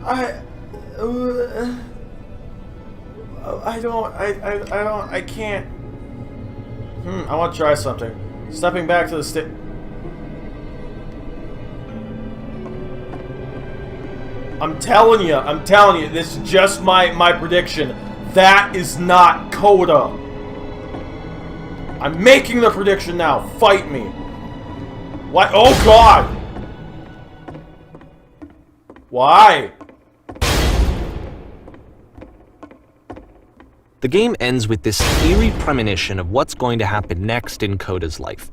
I can't. I want to try something. Stepping back to the I'm telling you, this is just my prediction. That is not Coda. I'm making the prediction now. Fight me. What? Oh, God. Why? The game ends with this eerie premonition of what's going to happen next in Coda's life.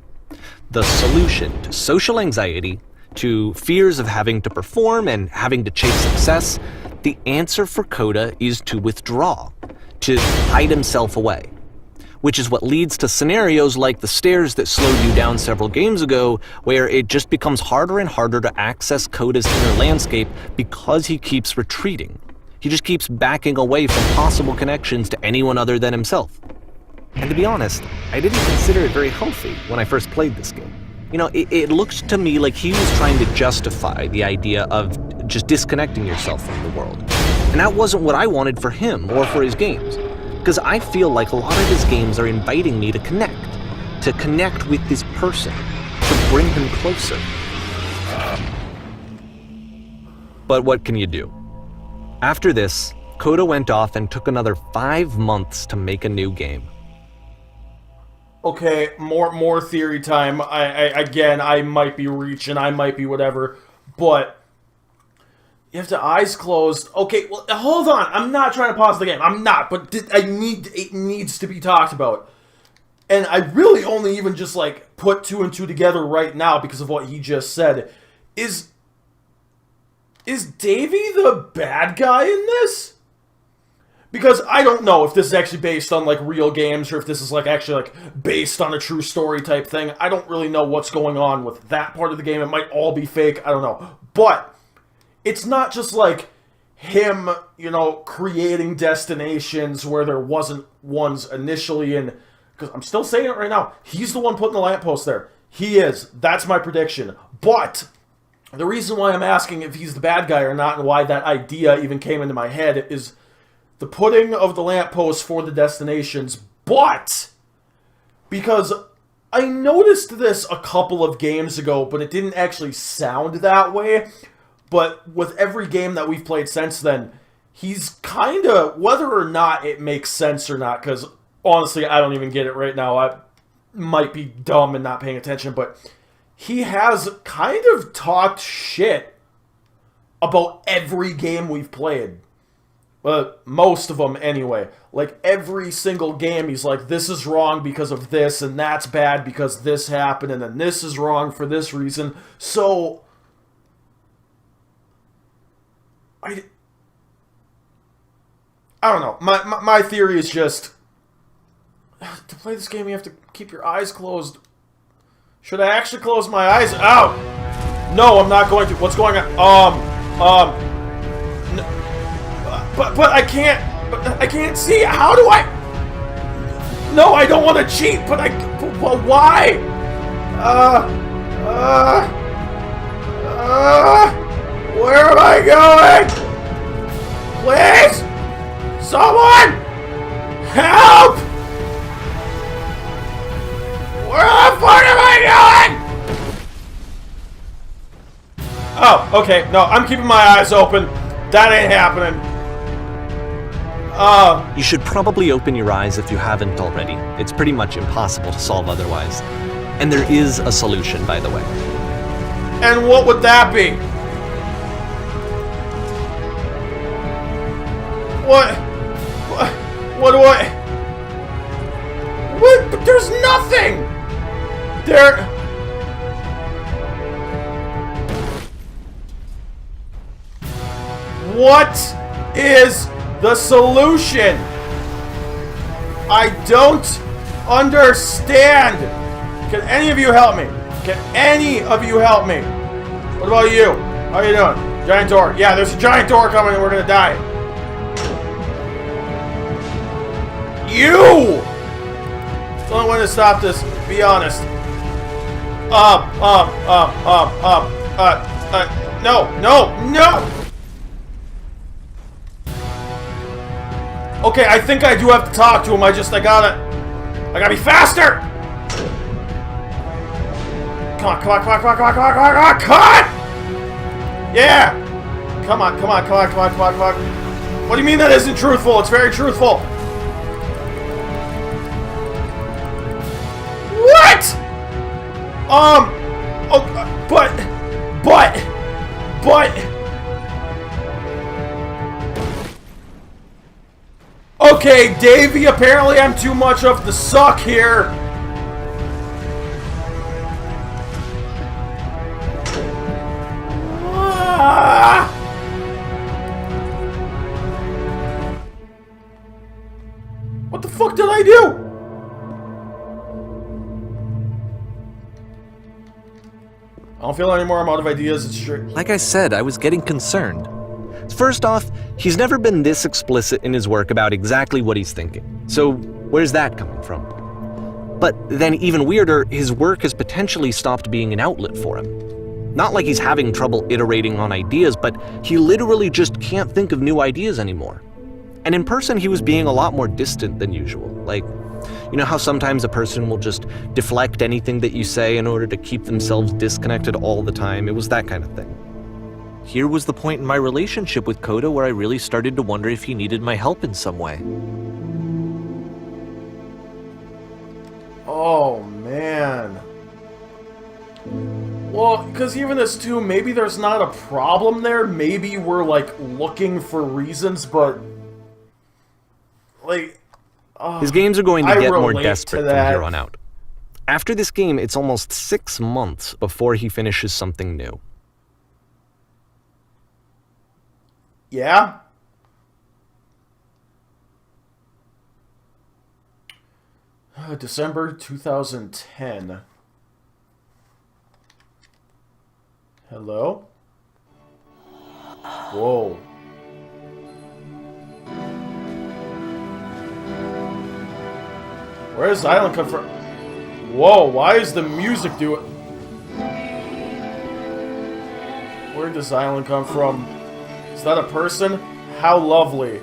The solution to social anxiety, to fears of having to perform and having to chase success, the answer for Coda is to withdraw, to hide himself away. Which is what leads to scenarios like the stairs that slowed you down several games ago, where it just becomes harder and harder to access Coda's inner landscape because he keeps retreating. He just keeps backing away from possible connections to anyone other than himself. And to be honest, I didn't consider it very healthy when I first played this game. You know, it looked to me like he was trying to justify the idea of just disconnecting yourself from the world. And that wasn't what I wanted for him or for his games. Because I feel like a lot of his games are inviting me to connect with this person, to bring him closer. But what can you do? After this, Coda went off and took another 5 months to make a new game. Okay, more theory time. I might be reaching, I might be whatever, but you have to eyes closed. Okay, well, hold on. I'm not trying to pause the game. I'm not, but it needs to be talked about. And I really only even just, like, put 2 and 2 together right now because of what he just said. Is Davey the bad guy in this? Because I don't know if this is actually based on, like, real games or if this is, like, actually, like, based on a true story type thing. I don't really know what's going on with that part of the game. It might all be fake. I don't know. But it's not just, like, him, you know, creating destinations where there wasn't ones initially in... Because I'm still saying it right now. He's the one putting the lamppost there. He is. That's my prediction. But the reason why I'm asking if he's the bad guy or not and why that idea even came into my head is the putting of the lampposts for the destinations. But because I noticed this a couple of games ago, but it didn't actually sound that way. But with every game that we've played since then, he's kind of, whether or not it makes sense or not, because honestly, I don't even get it right now. I might be dumb and not paying attention, but he has kind of talked shit about every game we've played. Well, most of them anyway. Like, every single game, he's like, this is wrong because of this, and that's bad because this happened, and then this is wrong for this reason. So I don't know. My theory is just, to play this game, you have to keep your eyes closed. Should I actually close my eyes? Ow! No, I'm not going to. What's going on? But I can't. But I can't see. How do I? No, I don't want to cheat. But why? Where am I going? Please, someone, help! Where the fuck am I going? Oh, okay. No, I'm keeping my eyes open. That ain't happening. You should probably open your eyes if you haven't already. It's pretty much impossible to solve otherwise. And there is a solution, by the way. And what would that be? What do I... What? But there's nothing! There... What is the solution? I don't understand. Can any of you help me? Can any of you help me? What about you? How are you doing? Giant door. Yeah, there's a giant door coming and we're gonna die. You! It's the only way to stop this. Be honest. No! Okay, I think I do have to talk to him. I gotta be faster! Come on! Yeah! Come on. What do you mean that isn't truthful? It's very truthful. Oh, but. Okay, Davey, apparently I'm too much of the suck here. What the fuck did I do? I don't feel anymore. I'm out of ideas. It's straight. Like I said, I was getting concerned. First off, he's never been this explicit in his work about exactly what he's thinking. So where's that coming from? But then even weirder, his work has potentially stopped being an outlet for him. Not like he's having trouble iterating on ideas, but he literally just can't think of new ideas anymore. And in person, he was being a lot more distant than usual. Like, you know how sometimes a person will just deflect anything that you say in order to keep themselves disconnected all the time? It was that kind of thing. Here was the point in my relationship with Coda where I really started to wonder if he needed my help in some way. Oh, man. Well, because even this too, maybe there's not a problem there. Maybe we're, like, looking for reasons, but... like... His games are going to get more relate desperate to from that. here on out. After this game, it's almost 6 months before he finishes something new. Yeah? December 2010. Hello? Whoa. Where does the island come from? Whoa, why is the music do it? Where does the island come from? Is that a person? How lovely.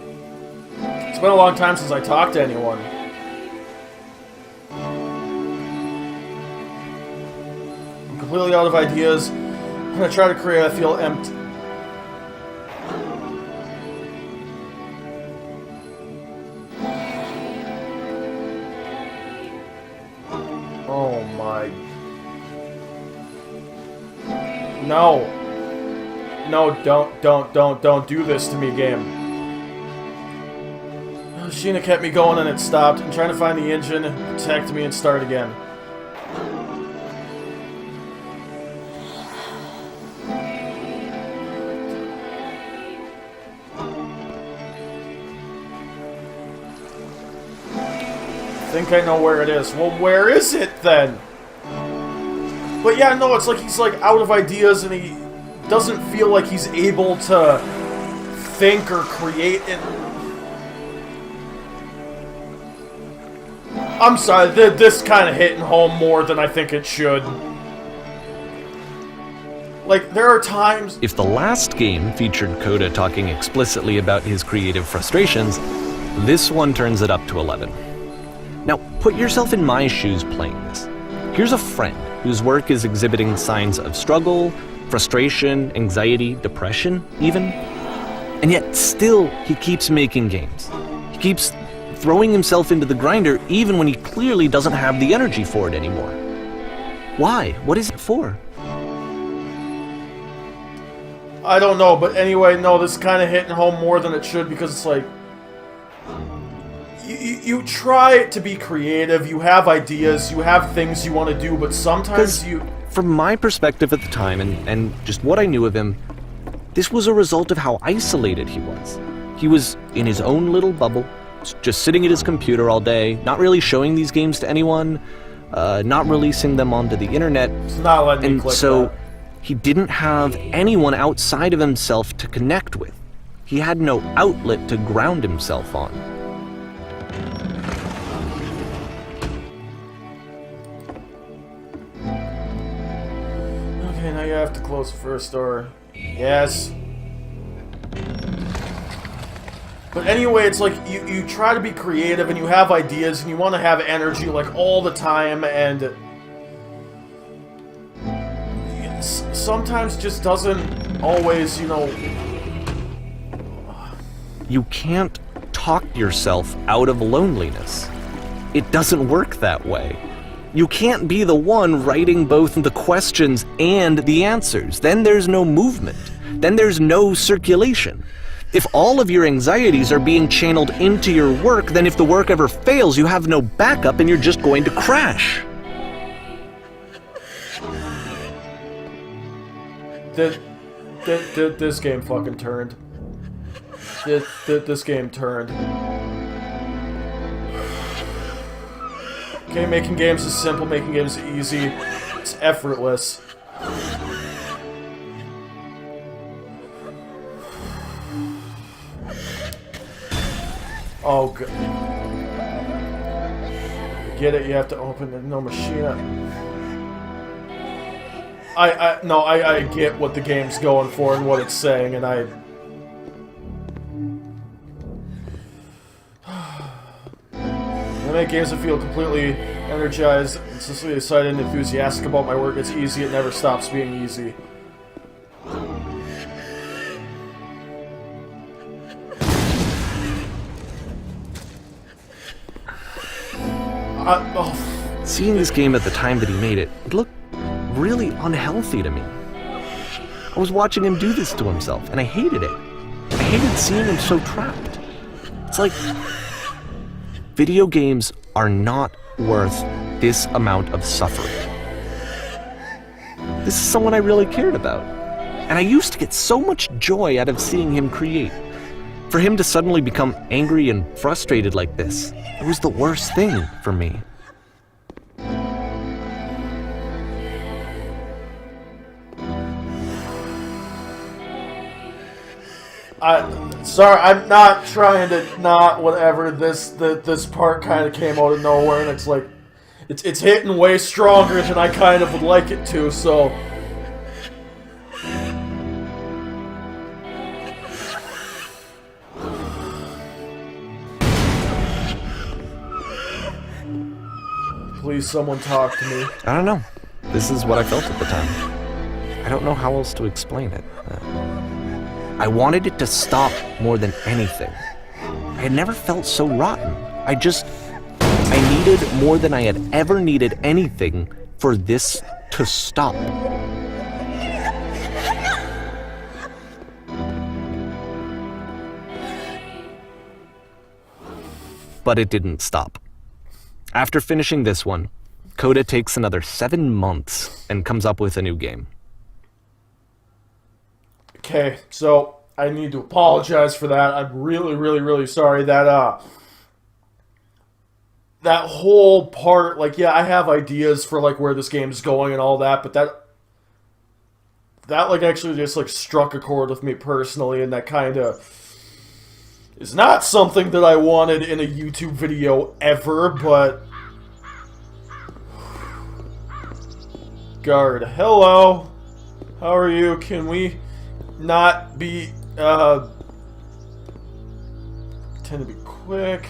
It's been a long time since I talked to anyone. I'm completely out of ideas. I'm gonna try to create, I feel empty. Oh my. No. No, don't do this to me, game. Sheena kept me going and it stopped. I'm trying to find the engine, protect me, and start again. I think I know where it is. Well, where is it then? But yeah, no, it's like he's like out of ideas and he doesn't feel like he's able to think or create it. I'm sorry, this kind of hitting home more than I think it should. Like, there are times... If the last game featured Coda talking explicitly about his creative frustrations, this one turns it up to 11. Now, put yourself in my shoes playing this. Here's a friend whose work is exhibiting signs of struggle, frustration, anxiety, depression, even. And yet, still, he keeps making games. He keeps throwing himself into the grinder even when he clearly doesn't have the energy for it anymore. Why? What is it for? I don't know, but anyway, no, this is kind of hitting home more than it should because it's like... You try to be creative, you have ideas, you have things you want to do, but sometimes you... From my perspective at the time, and just what I knew of him, this was a result of how isolated he was. He was in his own little bubble, just sitting at his computer all day, not really showing these games to anyone, not releasing them onto the internet. It's not letting me click that. He didn't have anyone outside of himself to connect with. He had no outlet to ground himself on. Okay, now you have to close the first door. Yes. But anyway, it's like you try to be creative and you have ideas and you want to have energy like all the time, and sometimes just doesn't always, you know... You can't talk yourself out of loneliness. It doesn't work that way. You can't be the one writing both the questions and the answers. Then there's no movement. Then there's no circulation. If all of your anxieties are being channeled into your work, then if the work ever fails, you have no backup and you're just going to crash. This game fucking turned. This game turned. Okay, making games is simple, making games is easy. It's effortless. Oh, good. Get it, you have to open the no machine. I get what the game's going for and what it's saying, and I make games that feel completely energized, sincerely excited and enthusiastic about my work. It's easy, it never stops being easy. Seeing this game at the time that he made it, it looked really unhealthy to me. I was watching him do this to himself, and I hated it. I hated seeing him so trapped. It's like, video games are not worth this amount of suffering. This is someone I really cared about. And I used to get so much joy out of seeing him create. For him to suddenly become angry and frustrated like this, it was the worst thing for me. Sorry, I'm not trying to not whatever. This part kind of came out of nowhere, and it's like, it's hitting way stronger than I kind of would like it to. So, please, someone talk to me. I don't know. This is what I felt at the time. I don't know how else to explain it. I wanted it to stop more than anything. I had never felt so rotten. I needed more than I had ever needed anything for this to stop. But it didn't stop. After finishing this one, Coda takes another 7 months and comes up with a new game. Okay, so I need to apologize for that. I'm really, really, really sorry that that whole part, like, yeah, I have ideas for like where this game's going and all that, but that like actually just like struck a chord with me personally, and that kind of is not something that I wanted in a YouTube video ever, but Guard, hello. How are you? Can we not be tend to be quick?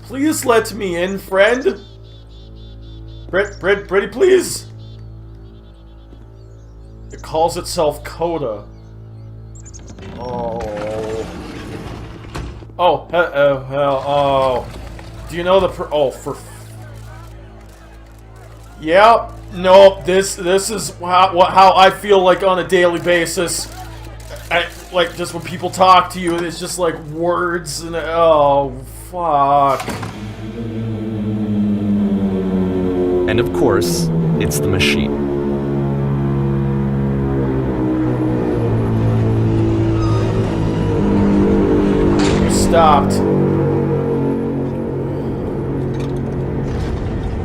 Please let me in, friend. Pretty please. It calls itself Coda. Oh. Do you know the yeah, no, this is how I feel like on a daily basis. Like, just when people talk to you, it's just like words and oh, fuck. And of course, it's the machine. You stopped.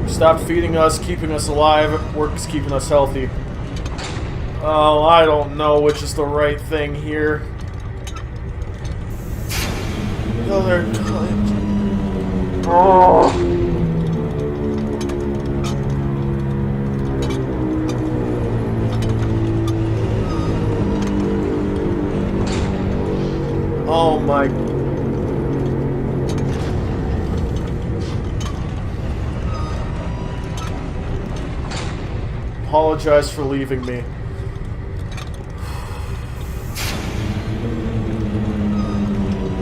Stop feeding us, keeping us alive. Work is keeping us healthy. Oh, I don't know which is the right thing here. Other times. Oh. Oh my. Apologize for leaving me.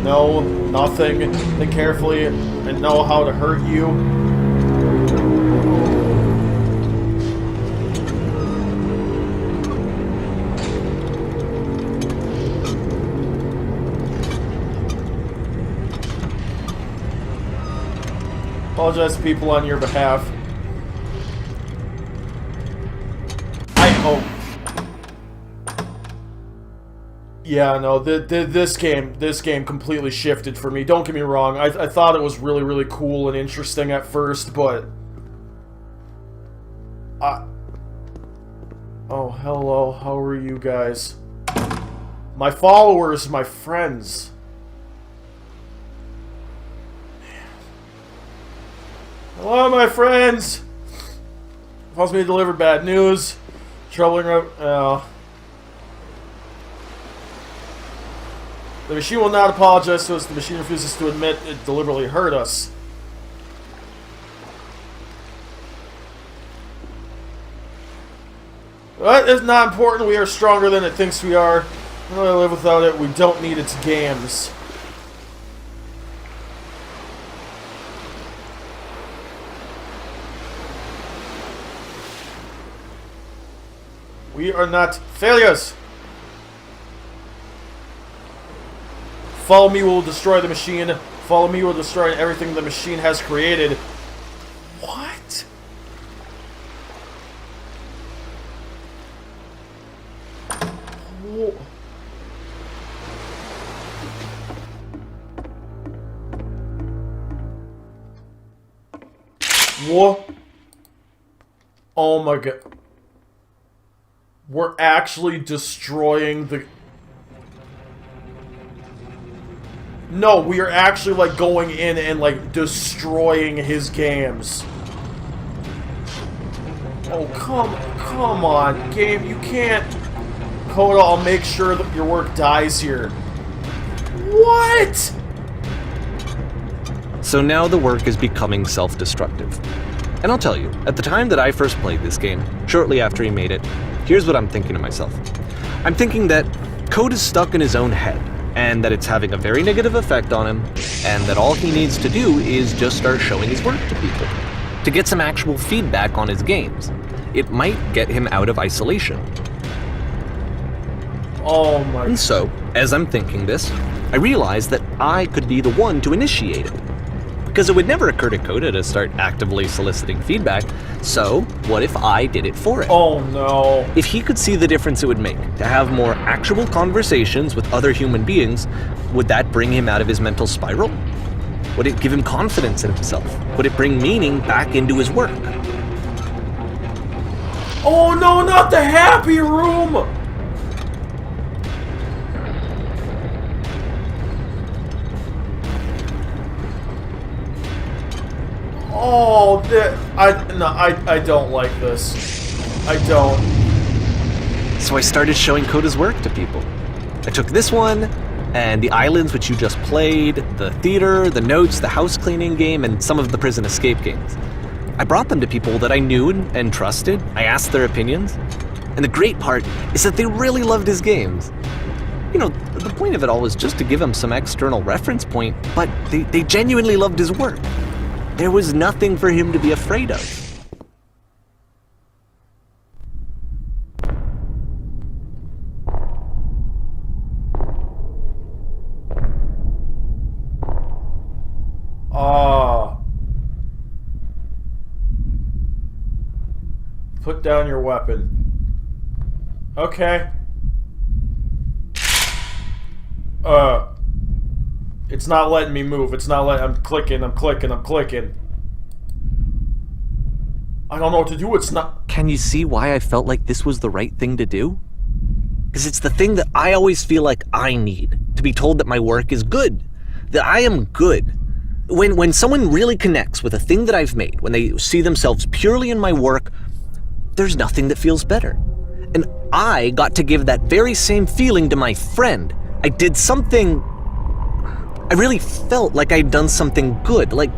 No, nothing. Think carefully and know how to hurt you. Apologize to people on your behalf. Yeah, no, this game completely shifted for me. Don't get me wrong, I thought it was really, really cool and interesting at first, but... Oh, hello, how are you guys? My followers, my friends. Hello, my friends! Wants me to deliver bad news. Troubling... The machine will not apologize to us. The machine refuses to admit it deliberately hurt us. But it's not important. We are stronger than it thinks we are. We don't live without it. We don't need its games. We are not failures. Follow me will destroy the machine. Follow me will destroy everything the machine has created. What? What? Oh my god. We're actually destroying the... No, we are actually, like, going in and, like, destroying his games. Oh, come on, game, you can't... Coda, I'll make sure that your work dies here. What? So now the work is becoming self-destructive. And I'll tell you, at the time that I first played this game, shortly after he made it, here's what I'm thinking to myself. I'm thinking that Code is stuck in his own head, and that it's having a very negative effect on him, and that all he needs to do is just start showing his work to people, to get some actual feedback on his games. It might get him out of isolation. Oh my... And so, as I'm thinking this, I realize that I could be the one to initiate it. Because it would never occur to Coda to start actively soliciting feedback, so what if I did it for him? Oh no. If he could see the difference it would make to have more actual conversations with other human beings, would that bring him out of his mental spiral? Would it give him confidence in himself? Would it bring meaning back into his work? Oh no, not the happy room! Oh, I don't like this. I don't. So I started showing Coda's work to people. I took this one, and the islands which you just played, the theater, the notes, the house cleaning game, and some of the prison escape games. I brought them to people that I knew and trusted. I asked their opinions. And the great part is that they really loved his games. You know, the point of it all was just to give him some external reference point, but they genuinely loved his work. There was nothing for him to be afraid of. Put down your weapon. Okay. It's not letting me move. It's not letting... I'm clicking. I don't know what to do. It's not... Can you see why I felt like this was the right thing to do? Because it's the thing that I always feel like I need. To be told that my work is good. That I am good. When someone really connects with a thing that I've made, when they see themselves purely in my work, there's nothing that feels better. And I got to give that very same feeling to my friend. I did something... I really felt like I'd done something good, like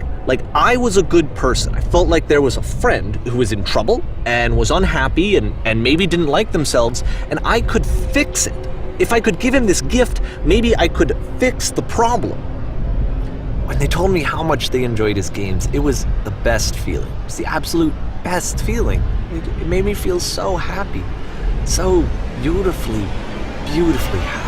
I was a good person. I felt like there was a friend who was in trouble and was unhappy and maybe didn't like themselves, and I could fix it. If I could give him this gift, maybe I could fix the problem. When they told me how much they enjoyed his games, it was the best feeling. It was the absolute best feeling. It made me feel so happy. So beautifully, beautifully happy.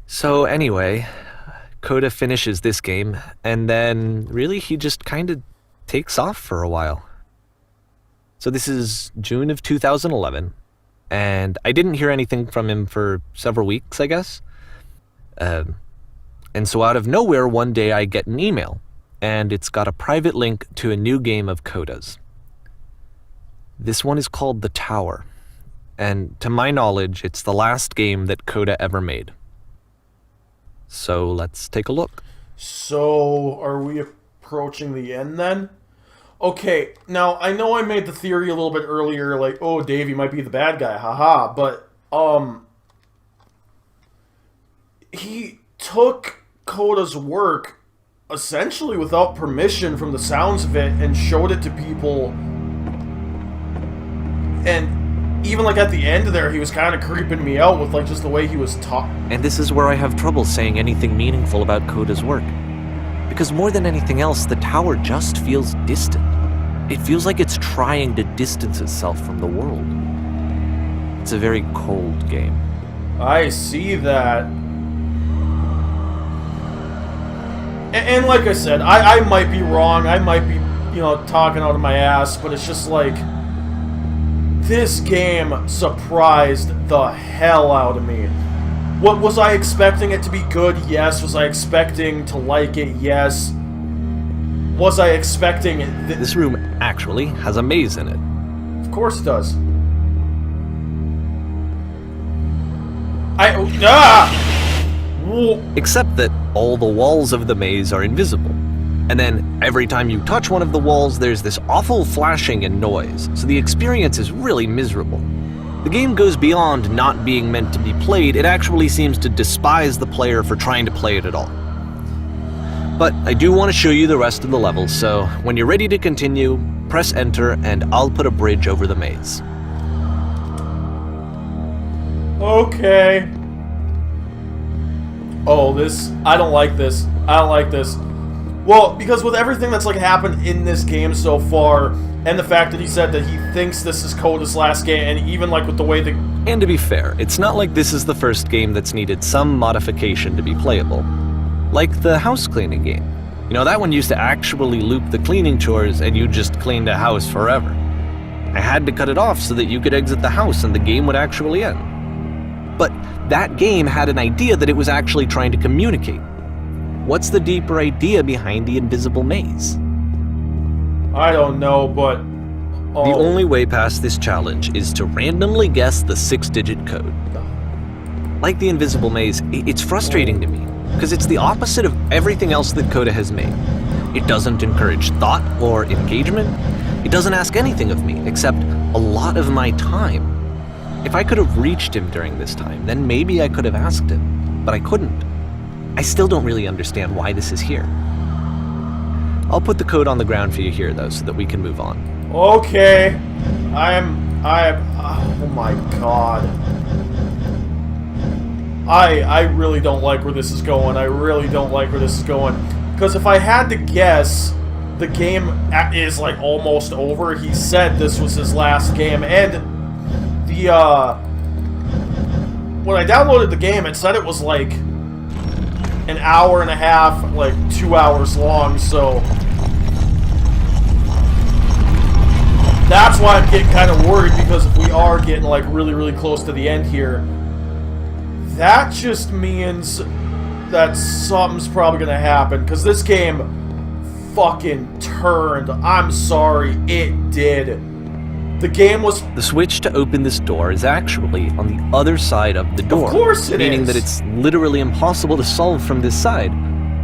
So anyway, Coda finishes this game, and then really he just kind of takes off for a while. So this is June of 2011, and I didn't hear anything from him for several weeks, I guess. And so out of nowhere, one day I get an email, and it's got a private link to a new game of Coda's. This one is called The Tower, and to my knowledge, it's the last game that Coda ever made. So let's take a look. So, are we approaching the end then? Okay, now, I know I made the theory a little bit earlier, like, oh, Davey might be the bad guy, haha, but, he took Coda's work, essentially without permission from the sounds of it, and showed it to people, and even, like, at the end there, he was kind of creeping me out with, like, just the way he was talking. And this is where I have trouble saying anything meaningful about Coda's work. Because more than anything else, the tower just feels distant. It feels like it's trying to distance itself from the world. It's a very cold game. I see that. And like I said, I might be wrong. I might be, you know, talking out of my ass, but it's just like, this game surprised the hell out of me. What was I expecting it to be good? Yes. Was I expecting to like it? Yes. Was I expecting this room actually has a maze in it. Of course it does. Except that all the walls of the maze are invisible. And then every time you touch one of the walls, there's this awful flashing and noise. So the experience is really miserable. The game goes beyond not being meant to be played. It actually seems to despise the player for trying to play it at all. But I do want to show you the rest of the levels, so when you're ready to continue, press enter and I'll put a bridge over the maze. Okay. Oh, I don't like this. I don't like this. Well, because with everything that's like happened in this game so far, and the fact that he said that he thinks this is Coda's last game, and even like with the way that... And to be fair, it's not like this is the first game that's needed some modification to be playable. Like the house cleaning game. You know, that one used to actually loop the cleaning chores and you just cleaned a house forever. I had to cut it off so that you could exit the house and the game would actually end. But that game had an idea that it was actually trying to communicate. What's the deeper idea behind the invisible maze? I don't know, but... The only way past this challenge is to randomly guess the 6-digit code. Like the invisible maze, it's frustrating to me, because it's the opposite of everything else that Coda has made. It doesn't encourage thought or engagement. It doesn't ask anything of me, except a lot of my time. If I could have reached him during this time, then maybe I could have asked him, but I couldn't. I still don't really understand why this is here. I'll put the code on the ground for you here, though, so that we can move on. Okay. Oh my god. I really don't like where this is going. I really don't like where this is going. Because if I had to guess, the game is like almost over. He said this was his last game, and the when I downloaded the game, it said it was like an hour and a half, like 2 hours long, so that's why I'm getting kind of worried, because if we are getting like really, really close to the end here, that just means that something's probably gonna happen, because this game fucking turned. I'm sorry, it did. The game was... The switch to open this door is actually on the other side of the door. Of course it is! Meaning that it's literally impossible to solve from this side.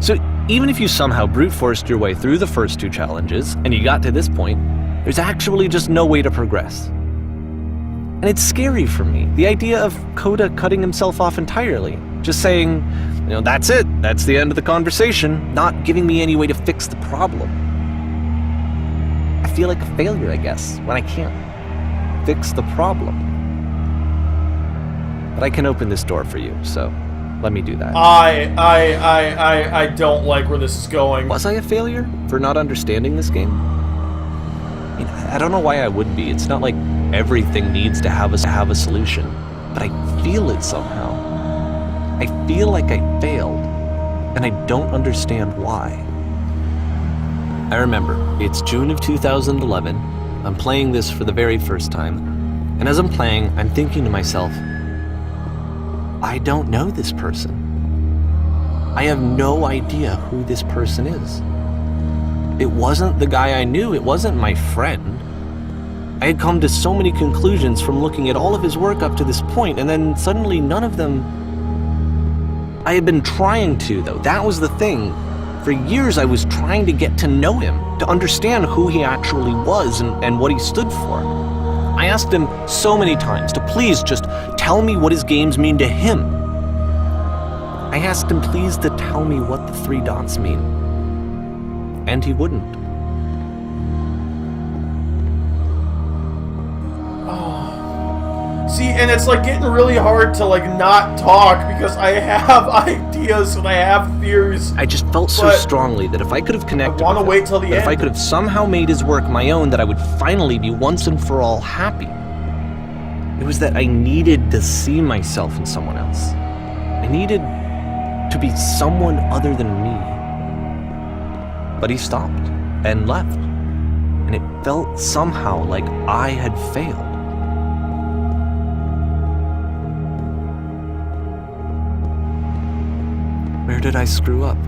So even if you somehow brute forced your way through the first 2 challenges, and you got to this point, there's actually just no way to progress. And it's scary for me, the idea of Coda cutting himself off entirely. Just saying, you know, that's it, that's the end of the conversation, not giving me any way to fix the problem. feel like a failure, I guess, when I can't fix the problem. But I can open this door for you, so let me do that. I don't like where this is going. Was I a failure for not understanding this game? I mean, I don't know why I would be. It's not like everything needs to have a solution, but I feel it somehow. I feel like I failed, and I don't understand why. I remember, it's June of 2011. I'm playing this for the very first time, and as I'm playing, I'm thinking to myself, I don't know this person. I have no idea who this person is. It wasn't the guy I knew, it wasn't my friend. I had come to so many conclusions from looking at all of his work up to this point, and then suddenly none of them... I had been trying to, though. That was the thing. For years I was trying to get to know him, to understand who he actually was and what he stood for. I asked him so many times to please just tell me what his games mean to him. I asked him please to tell me what the 3 dots mean. And he wouldn't. See, and it's like getting really hard to like not talk because I have ideas and I have theories. I just felt so strongly that if I could have connected I want to with wait him, till the that end. if I could have somehow made his work my own, that I would finally be once and for all happy. It was that I needed to see myself in someone else. I needed to be someone other than me. But he stopped and left, and it felt somehow like I had failed. Where did I screw up?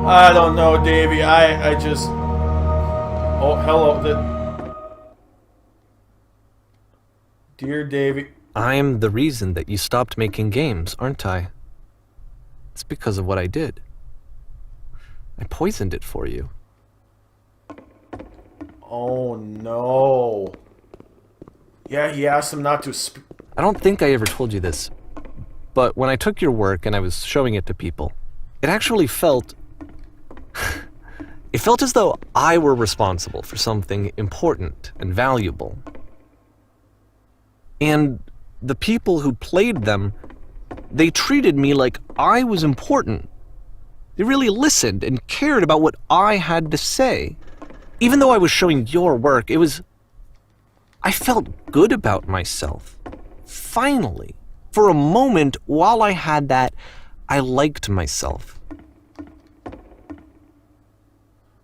I don't know, Davey. I just... Oh, hello. Dear Davey. I'm the reason that you stopped making games, aren't I? It's because of what I did. I poisoned it for you. Oh, no. Yeah, he asked him not to speak. I don't think I ever told you this, but when I took your work and I was showing it to people, it actually felt... it felt as though I were responsible for something important and valuable. And the people who played them, they treated me like I was important. They really listened and cared about what I had to say. Even though I was showing your work, it was... I felt good about myself. Finally. For a moment, while I had that, I liked myself.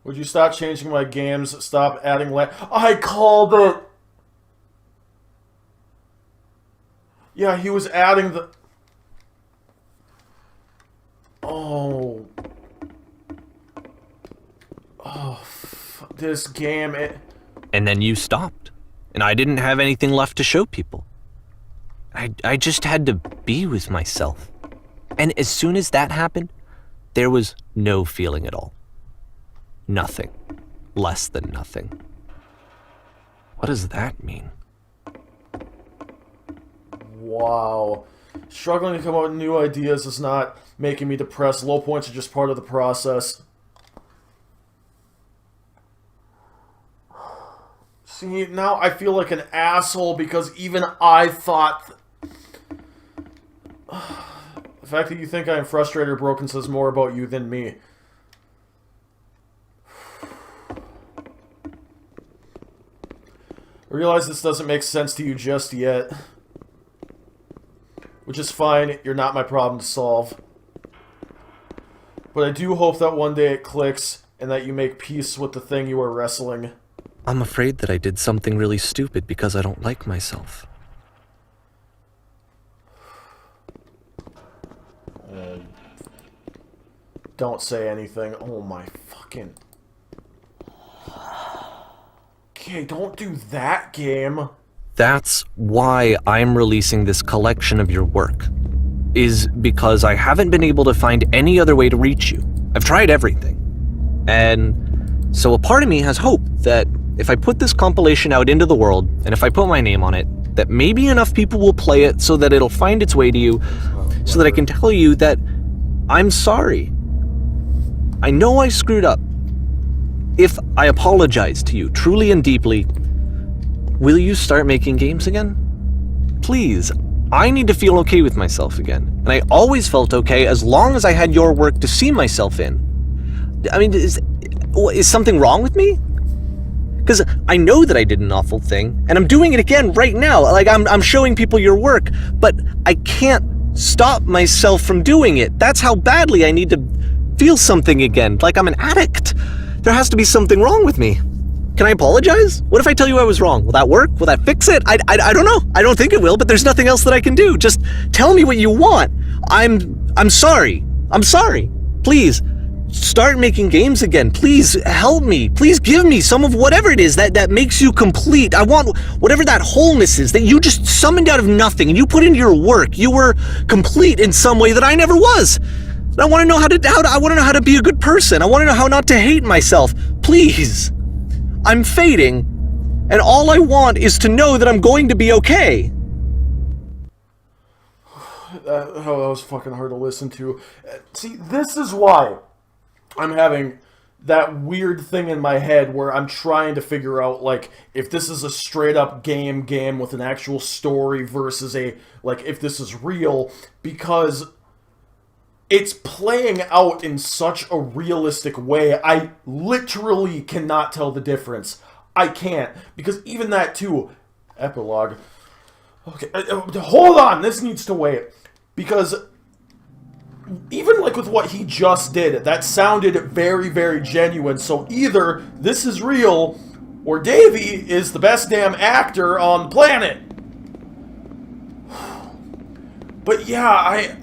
Would you stop changing my games? Stop adding I called it! Yeah, he was adding the... Oh. Oh, this game, And then you stopped, and I didn't have anything left to show people. I just had to be with myself. And as soon as that happened, there was no feeling at all. Nothing. Less than nothing. What does that mean? Wow. Struggling to come up with new ideas is not making me depressed. Low points are just part of the process. See, now I feel like an asshole because even I thought... The fact that you think I am frustrated or broken says more about you than me. I realize this doesn't make sense to you just yet. Which is fine, you're not my problem to solve. But I do hope that one day it clicks, and that you make peace with the thing you are wrestling. I'm afraid that I did something really stupid because I don't like myself. Don't say anything. Oh my fucking... Okay, don't do that, game. That's why I'm releasing this collection of your work, is because I haven't been able to find any other way to reach you. I've tried everything. And so a part of me has hope that if I put this compilation out into the world, and if I put my name on it, that maybe enough people will play it so that it'll find its way to you, so that I can tell you that I'm sorry. I know I screwed up, if I apologize to you truly and deeply, will you start making games again? Please. I need to feel okay with myself again. And I always felt okay as long as I had your work to see myself in. I mean, is something wrong with me? Because I know that I did an awful thing, and I'm doing it again right now. Like, I'm showing people your work, but I can't stop myself from doing it. That's how badly I need to feel something again, like I'm an addict. There has to be something wrong with me. Can I apologize? What if I tell you I was wrong? Will that work? Will that fix it? I don't know. I don't think it will, but there's nothing else that I can do. Just tell me what you want. I'm sorry. I'm sorry. Please, start making games again. Please help me. Please give me some of whatever it is that makes you complete. I want whatever that wholeness is that you just summoned out of nothing and you put into your work. You were complete in some way that I never was. And I want to know how to be a good person. I want to know how not to hate myself. Please. I'm fading, and all I want is to know that I'm going to be okay. That was fucking hard to listen to. See, this is why I'm having that weird thing in my head where I'm trying to figure out, like, if this is a straight-up game with an actual story versus if this is real, because it's playing out in such a realistic way. I literally cannot tell the difference. I can't. Because even that, too... Epilogue. Okay, hold on! This needs to wait. Because even, like, with what he just did, that sounded very, very genuine. So either this is real, or Davey is the best damn actor on the planet. But yeah,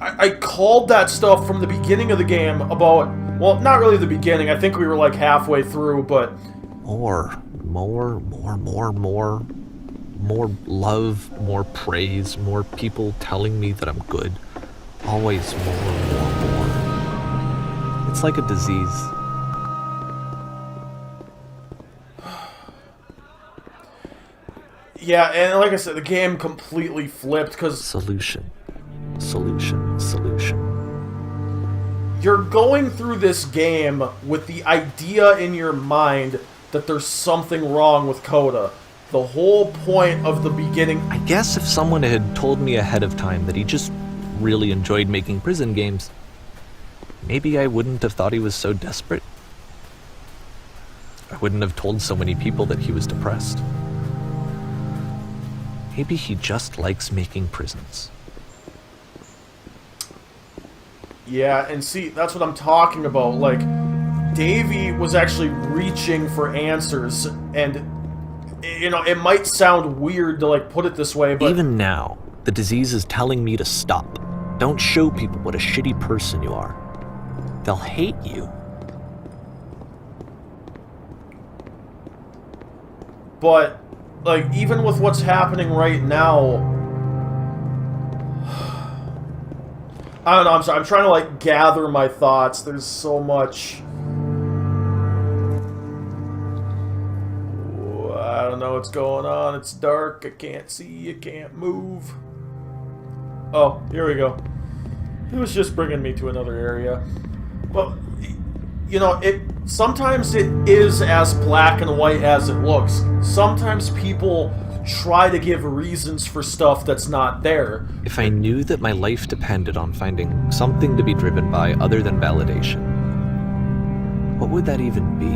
I called that stuff from the beginning of the game about, well, not really the beginning, I think we were like halfway through, but... More love, more praise, more people telling me that I'm good. Always more. It's like a disease. Yeah, and like I said, the game completely flipped, because... Solution. You're going through this game with the idea in your mind that there's something wrong with Coda. The whole point of the beginning... I guess if someone had told me ahead of time that he just really enjoyed making prison games, maybe I wouldn't have thought he was so desperate. I wouldn't have told so many people that he was depressed. Maybe he just likes making prisons. Yeah, and see, that's what I'm talking about. Like, Davey was actually reaching for answers, and, you know, it might sound weird to, like, put it this way, but... Even now, the disease is telling me to stop. Don't show people what a shitty person you are. They'll hate you. But, like, even with what's happening right now... I don't know, I'm sorry, I'm trying to, like, gather my thoughts. There's so much... Ooh, I don't know what's going on. It's dark, I can't see, I can't move. Oh, here we go. It was just bringing me to another area. Well, you know, sometimes it is as black and white as it looks. Sometimes people try to give reasons for stuff that's not there. If I knew that my life depended on finding something to be driven by other than validation, what would that even be?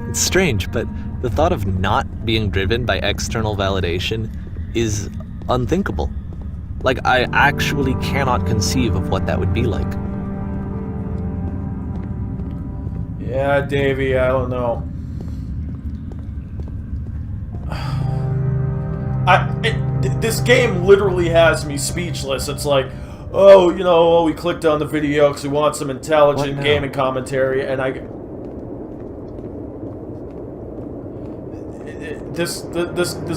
It's strange, but the thought of not being driven by external validation is unthinkable. Like, I actually cannot conceive of what that would be like. Yeah, Davey, I don't know. This game literally has me speechless. It's like, oh, you know, we clicked on the video because we want some intelligent gaming commentary, and this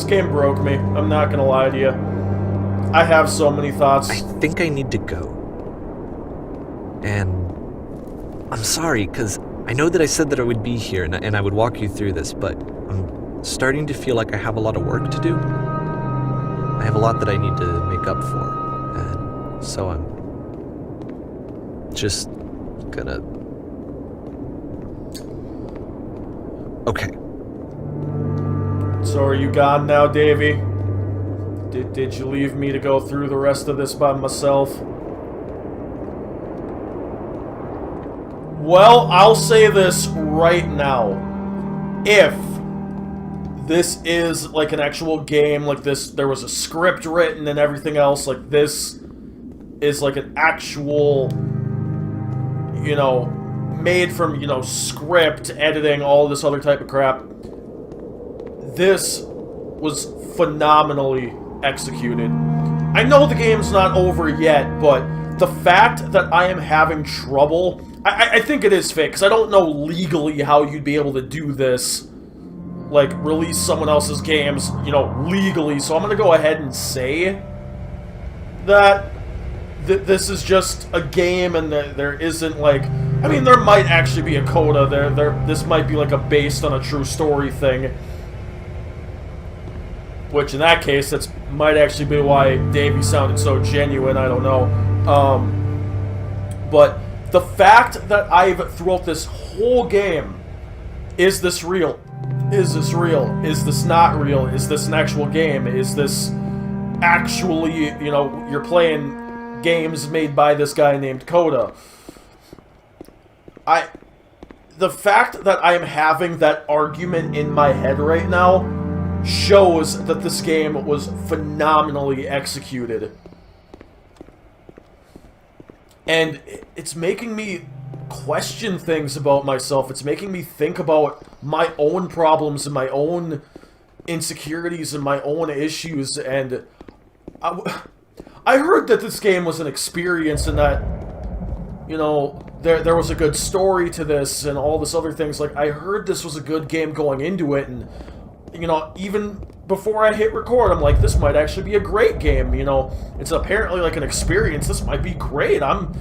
game broke me. I'm not gonna lie to you. I have so many thoughts. I think I need to go. And I'm sorry, because I know that I said that I would be here and I would walk you through this, but I'm starting to feel like I have a lot of work to do. I have a lot that I need to make up for, and so I'm just gonna Okay. So are you gone now, Davey? Did you leave me to go through the rest of this by myself? Well, I'll say this right now. If this is like an actual game, like this, there was a script written and everything else, like this is like an actual, you know, made from, you know, script, editing, all this other type of crap. This was phenomenally executed. I know the game's not over yet, but the fact that I am having trouble, I think it is fake, because I don't know legally how you'd be able to do this, like, release someone else's games, you know, legally, so I'm going to go ahead and say that this is just a game and there isn't, like, I mean, there might actually be a coda, this might be, like, a based on a true story thing, which, in that case, that might actually be why Davey sounded so genuine, I don't know. But the fact that I've, throughout this whole game, is this real? Is this real? Is this not real? Is this an actual game? Is this actually, you know, you're playing games made by this guy named Coda? The fact that I'm having that argument in my head right now shows that this game was phenomenally executed. And it's making me question things about myself. It's making me think about my own problems and my own insecurities and my own issues. And I heard that this game was an experience and that, you know, there was a good story to this and all this other things. Like, I heard this was a good game going into it, and you know, even before I hit record, I'm like, this might actually be a great game, you know. It's apparently like an experience. This might be great. I'm,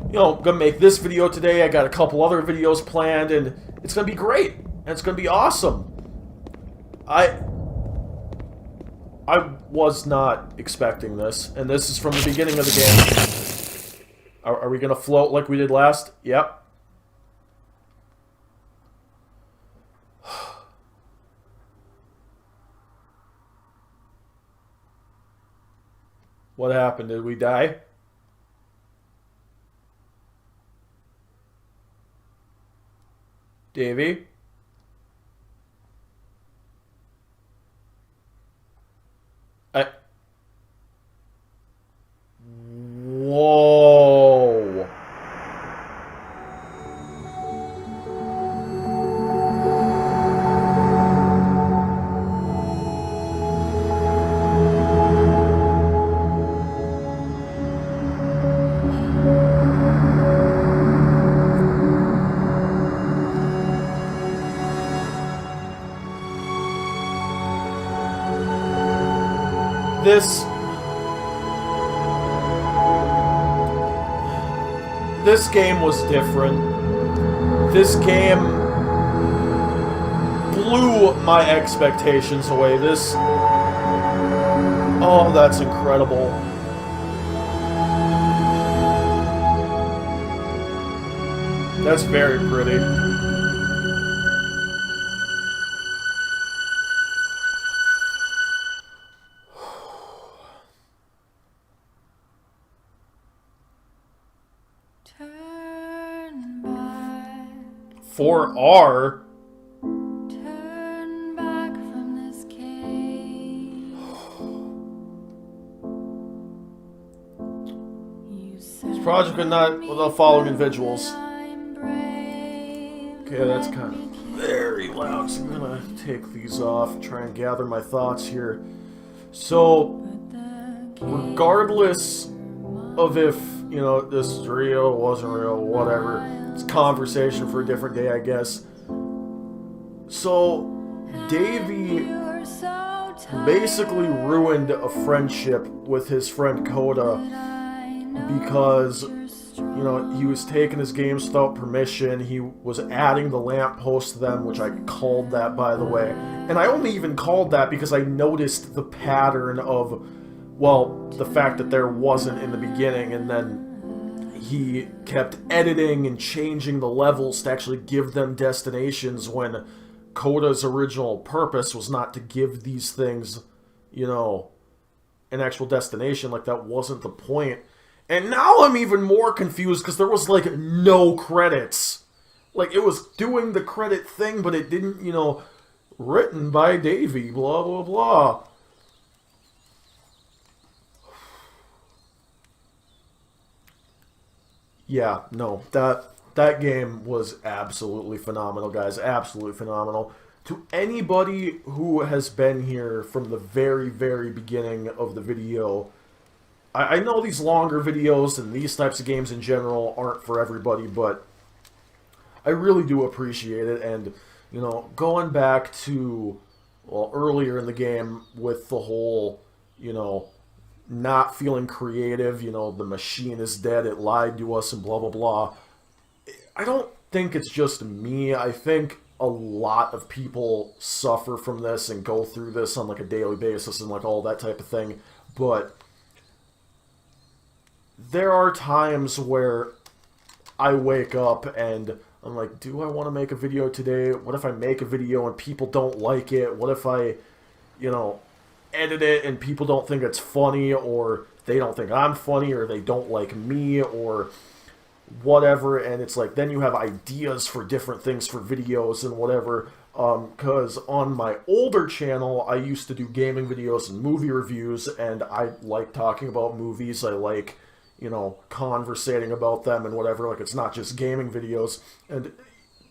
you know, gonna make this video today. I got a couple other videos planned, and it's gonna be great. And it's gonna be awesome. I was not expecting this, and this is from the beginning of the game. Are we gonna float like we did last? Yep. What happened? Did we die? Davey? Whoa. This game was different. This game blew my expectations away. Oh, that's incredible. That's very pretty. For R. Turn back from this cave. This project could not without following individuals. Okay, that's kind of very loud, so I'm gonna take these off, try and gather my thoughts here. So, regardless of if, you know, this is real, wasn't real, whatever, it's conversation for a different day, I guess. So, Davey basically ruined a friendship with his friend Coda because, you know, he was taking his games without permission. He was adding the lamppost to them, which I called that, by the way. And I only even called that because I noticed the pattern of, well, the fact that there wasn't in the beginning, and then he kept editing and changing the levels to actually give them destinations when Coda's original purpose was not to give these things, you know, an actual destination. Like, that wasn't the point. And now I'm even more confused because there was, like, no credits. Like, it was doing the credit thing, but it didn't, you know, written by Davey, blah, blah, blah. Yeah, no, that game was absolutely phenomenal, guys. Absolutely phenomenal. To anybody who has been here from the very, very beginning of the video, I know these longer videos and these types of games in general aren't for everybody, but I really do appreciate it. And, you know, going back to, well, earlier in the game with the whole, you know, not feeling creative, you know, the machine is dead, it lied to us, and blah, blah, blah. I don't think it's just me. I think a lot of people suffer from this and go through this on, like, a daily basis and, like, all that type of thing. But there are times where I wake up and I'm like, do I want to make a video today? What if I make a video and people don't like it? What if I, you know, edit it and people don't think it's funny, or they don't think I'm funny, or they don't like me, or whatever? And it's like, then you have ideas for different things for videos and whatever. Because on my older channel, I used to do gaming videos and movie reviews, and I like talking about movies. I like, you know, conversating about them and whatever. Like, it's not just gaming videos. And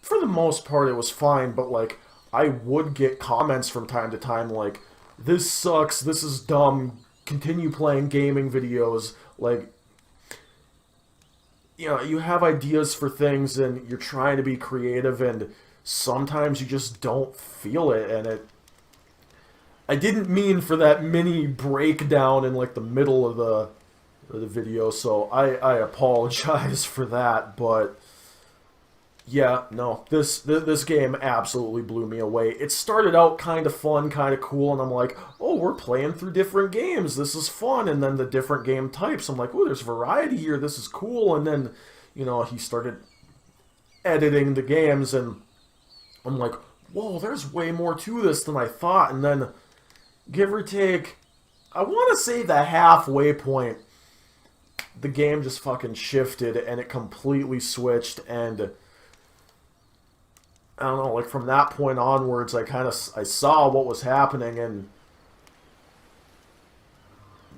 for the most part, it was fine, but, like, I would get comments from time to time like, this sucks, this is dumb, continue playing gaming videos. Like, you know, you have ideas for things and you're trying to be creative, and sometimes you just don't feel it. And I didn't mean for that mini breakdown in, like, the middle of the video, so I apologize for that. But yeah, no, this game absolutely blew me away. It started out kind of fun, kind of cool, and I'm like, oh, we're playing through different games, this is fun. And then the different game types, I'm like, oh, there's variety here, this is cool. And then, you know, he started editing the games, and I'm like, whoa, there's way more to this than I thought. And then, give or take, I want to say the halfway point, the game just fucking shifted and it completely switched. And I don't know, like, from that point onwards, I saw what was happening, and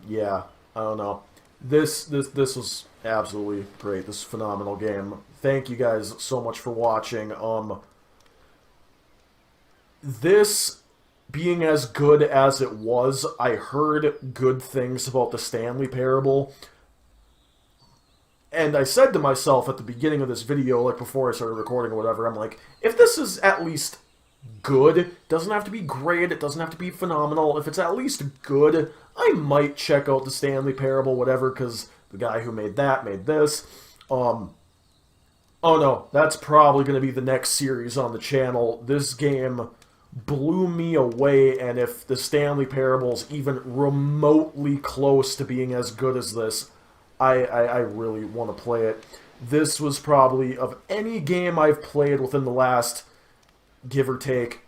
yeah, I don't know. This was absolutely great. This is a phenomenal game. Thank you guys so much for watching. This being as good as it was, I heard good things about the Stanley Parable. And I said to myself at the beginning of this video, like before I started recording or whatever, I'm like, if this is at least good, it doesn't have to be great, it doesn't have to be phenomenal, if it's at least good, I might check out the Stanley Parable, whatever, because the guy who made that made this. Oh no, that's probably going to be the next series on the channel. This game blew me away, and if the Stanley Parable's even remotely close to being as good as this, I really want to play it. This was probably, of any game I've played within the last, give or take,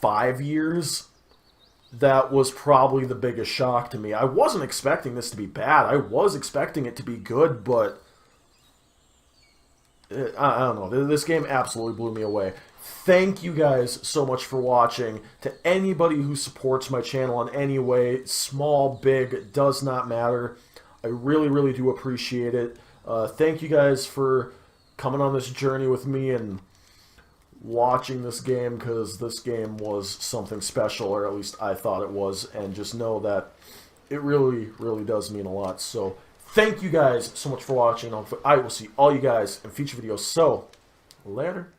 5 years, that was probably the biggest shock to me. I wasn't expecting this to be bad. I was expecting it to be good, but I don't know. This game absolutely blew me away. Thank you guys so much for watching. To anybody who supports my channel in any way, small, big, does not matter. I really, really do appreciate it. Thank you guys for coming on this journey with me and watching this game, because this game was something special, or at least I thought it was, and just know that it really, really does mean a lot. So thank you guys so much for watching. I will see all you guys in future videos. So, later.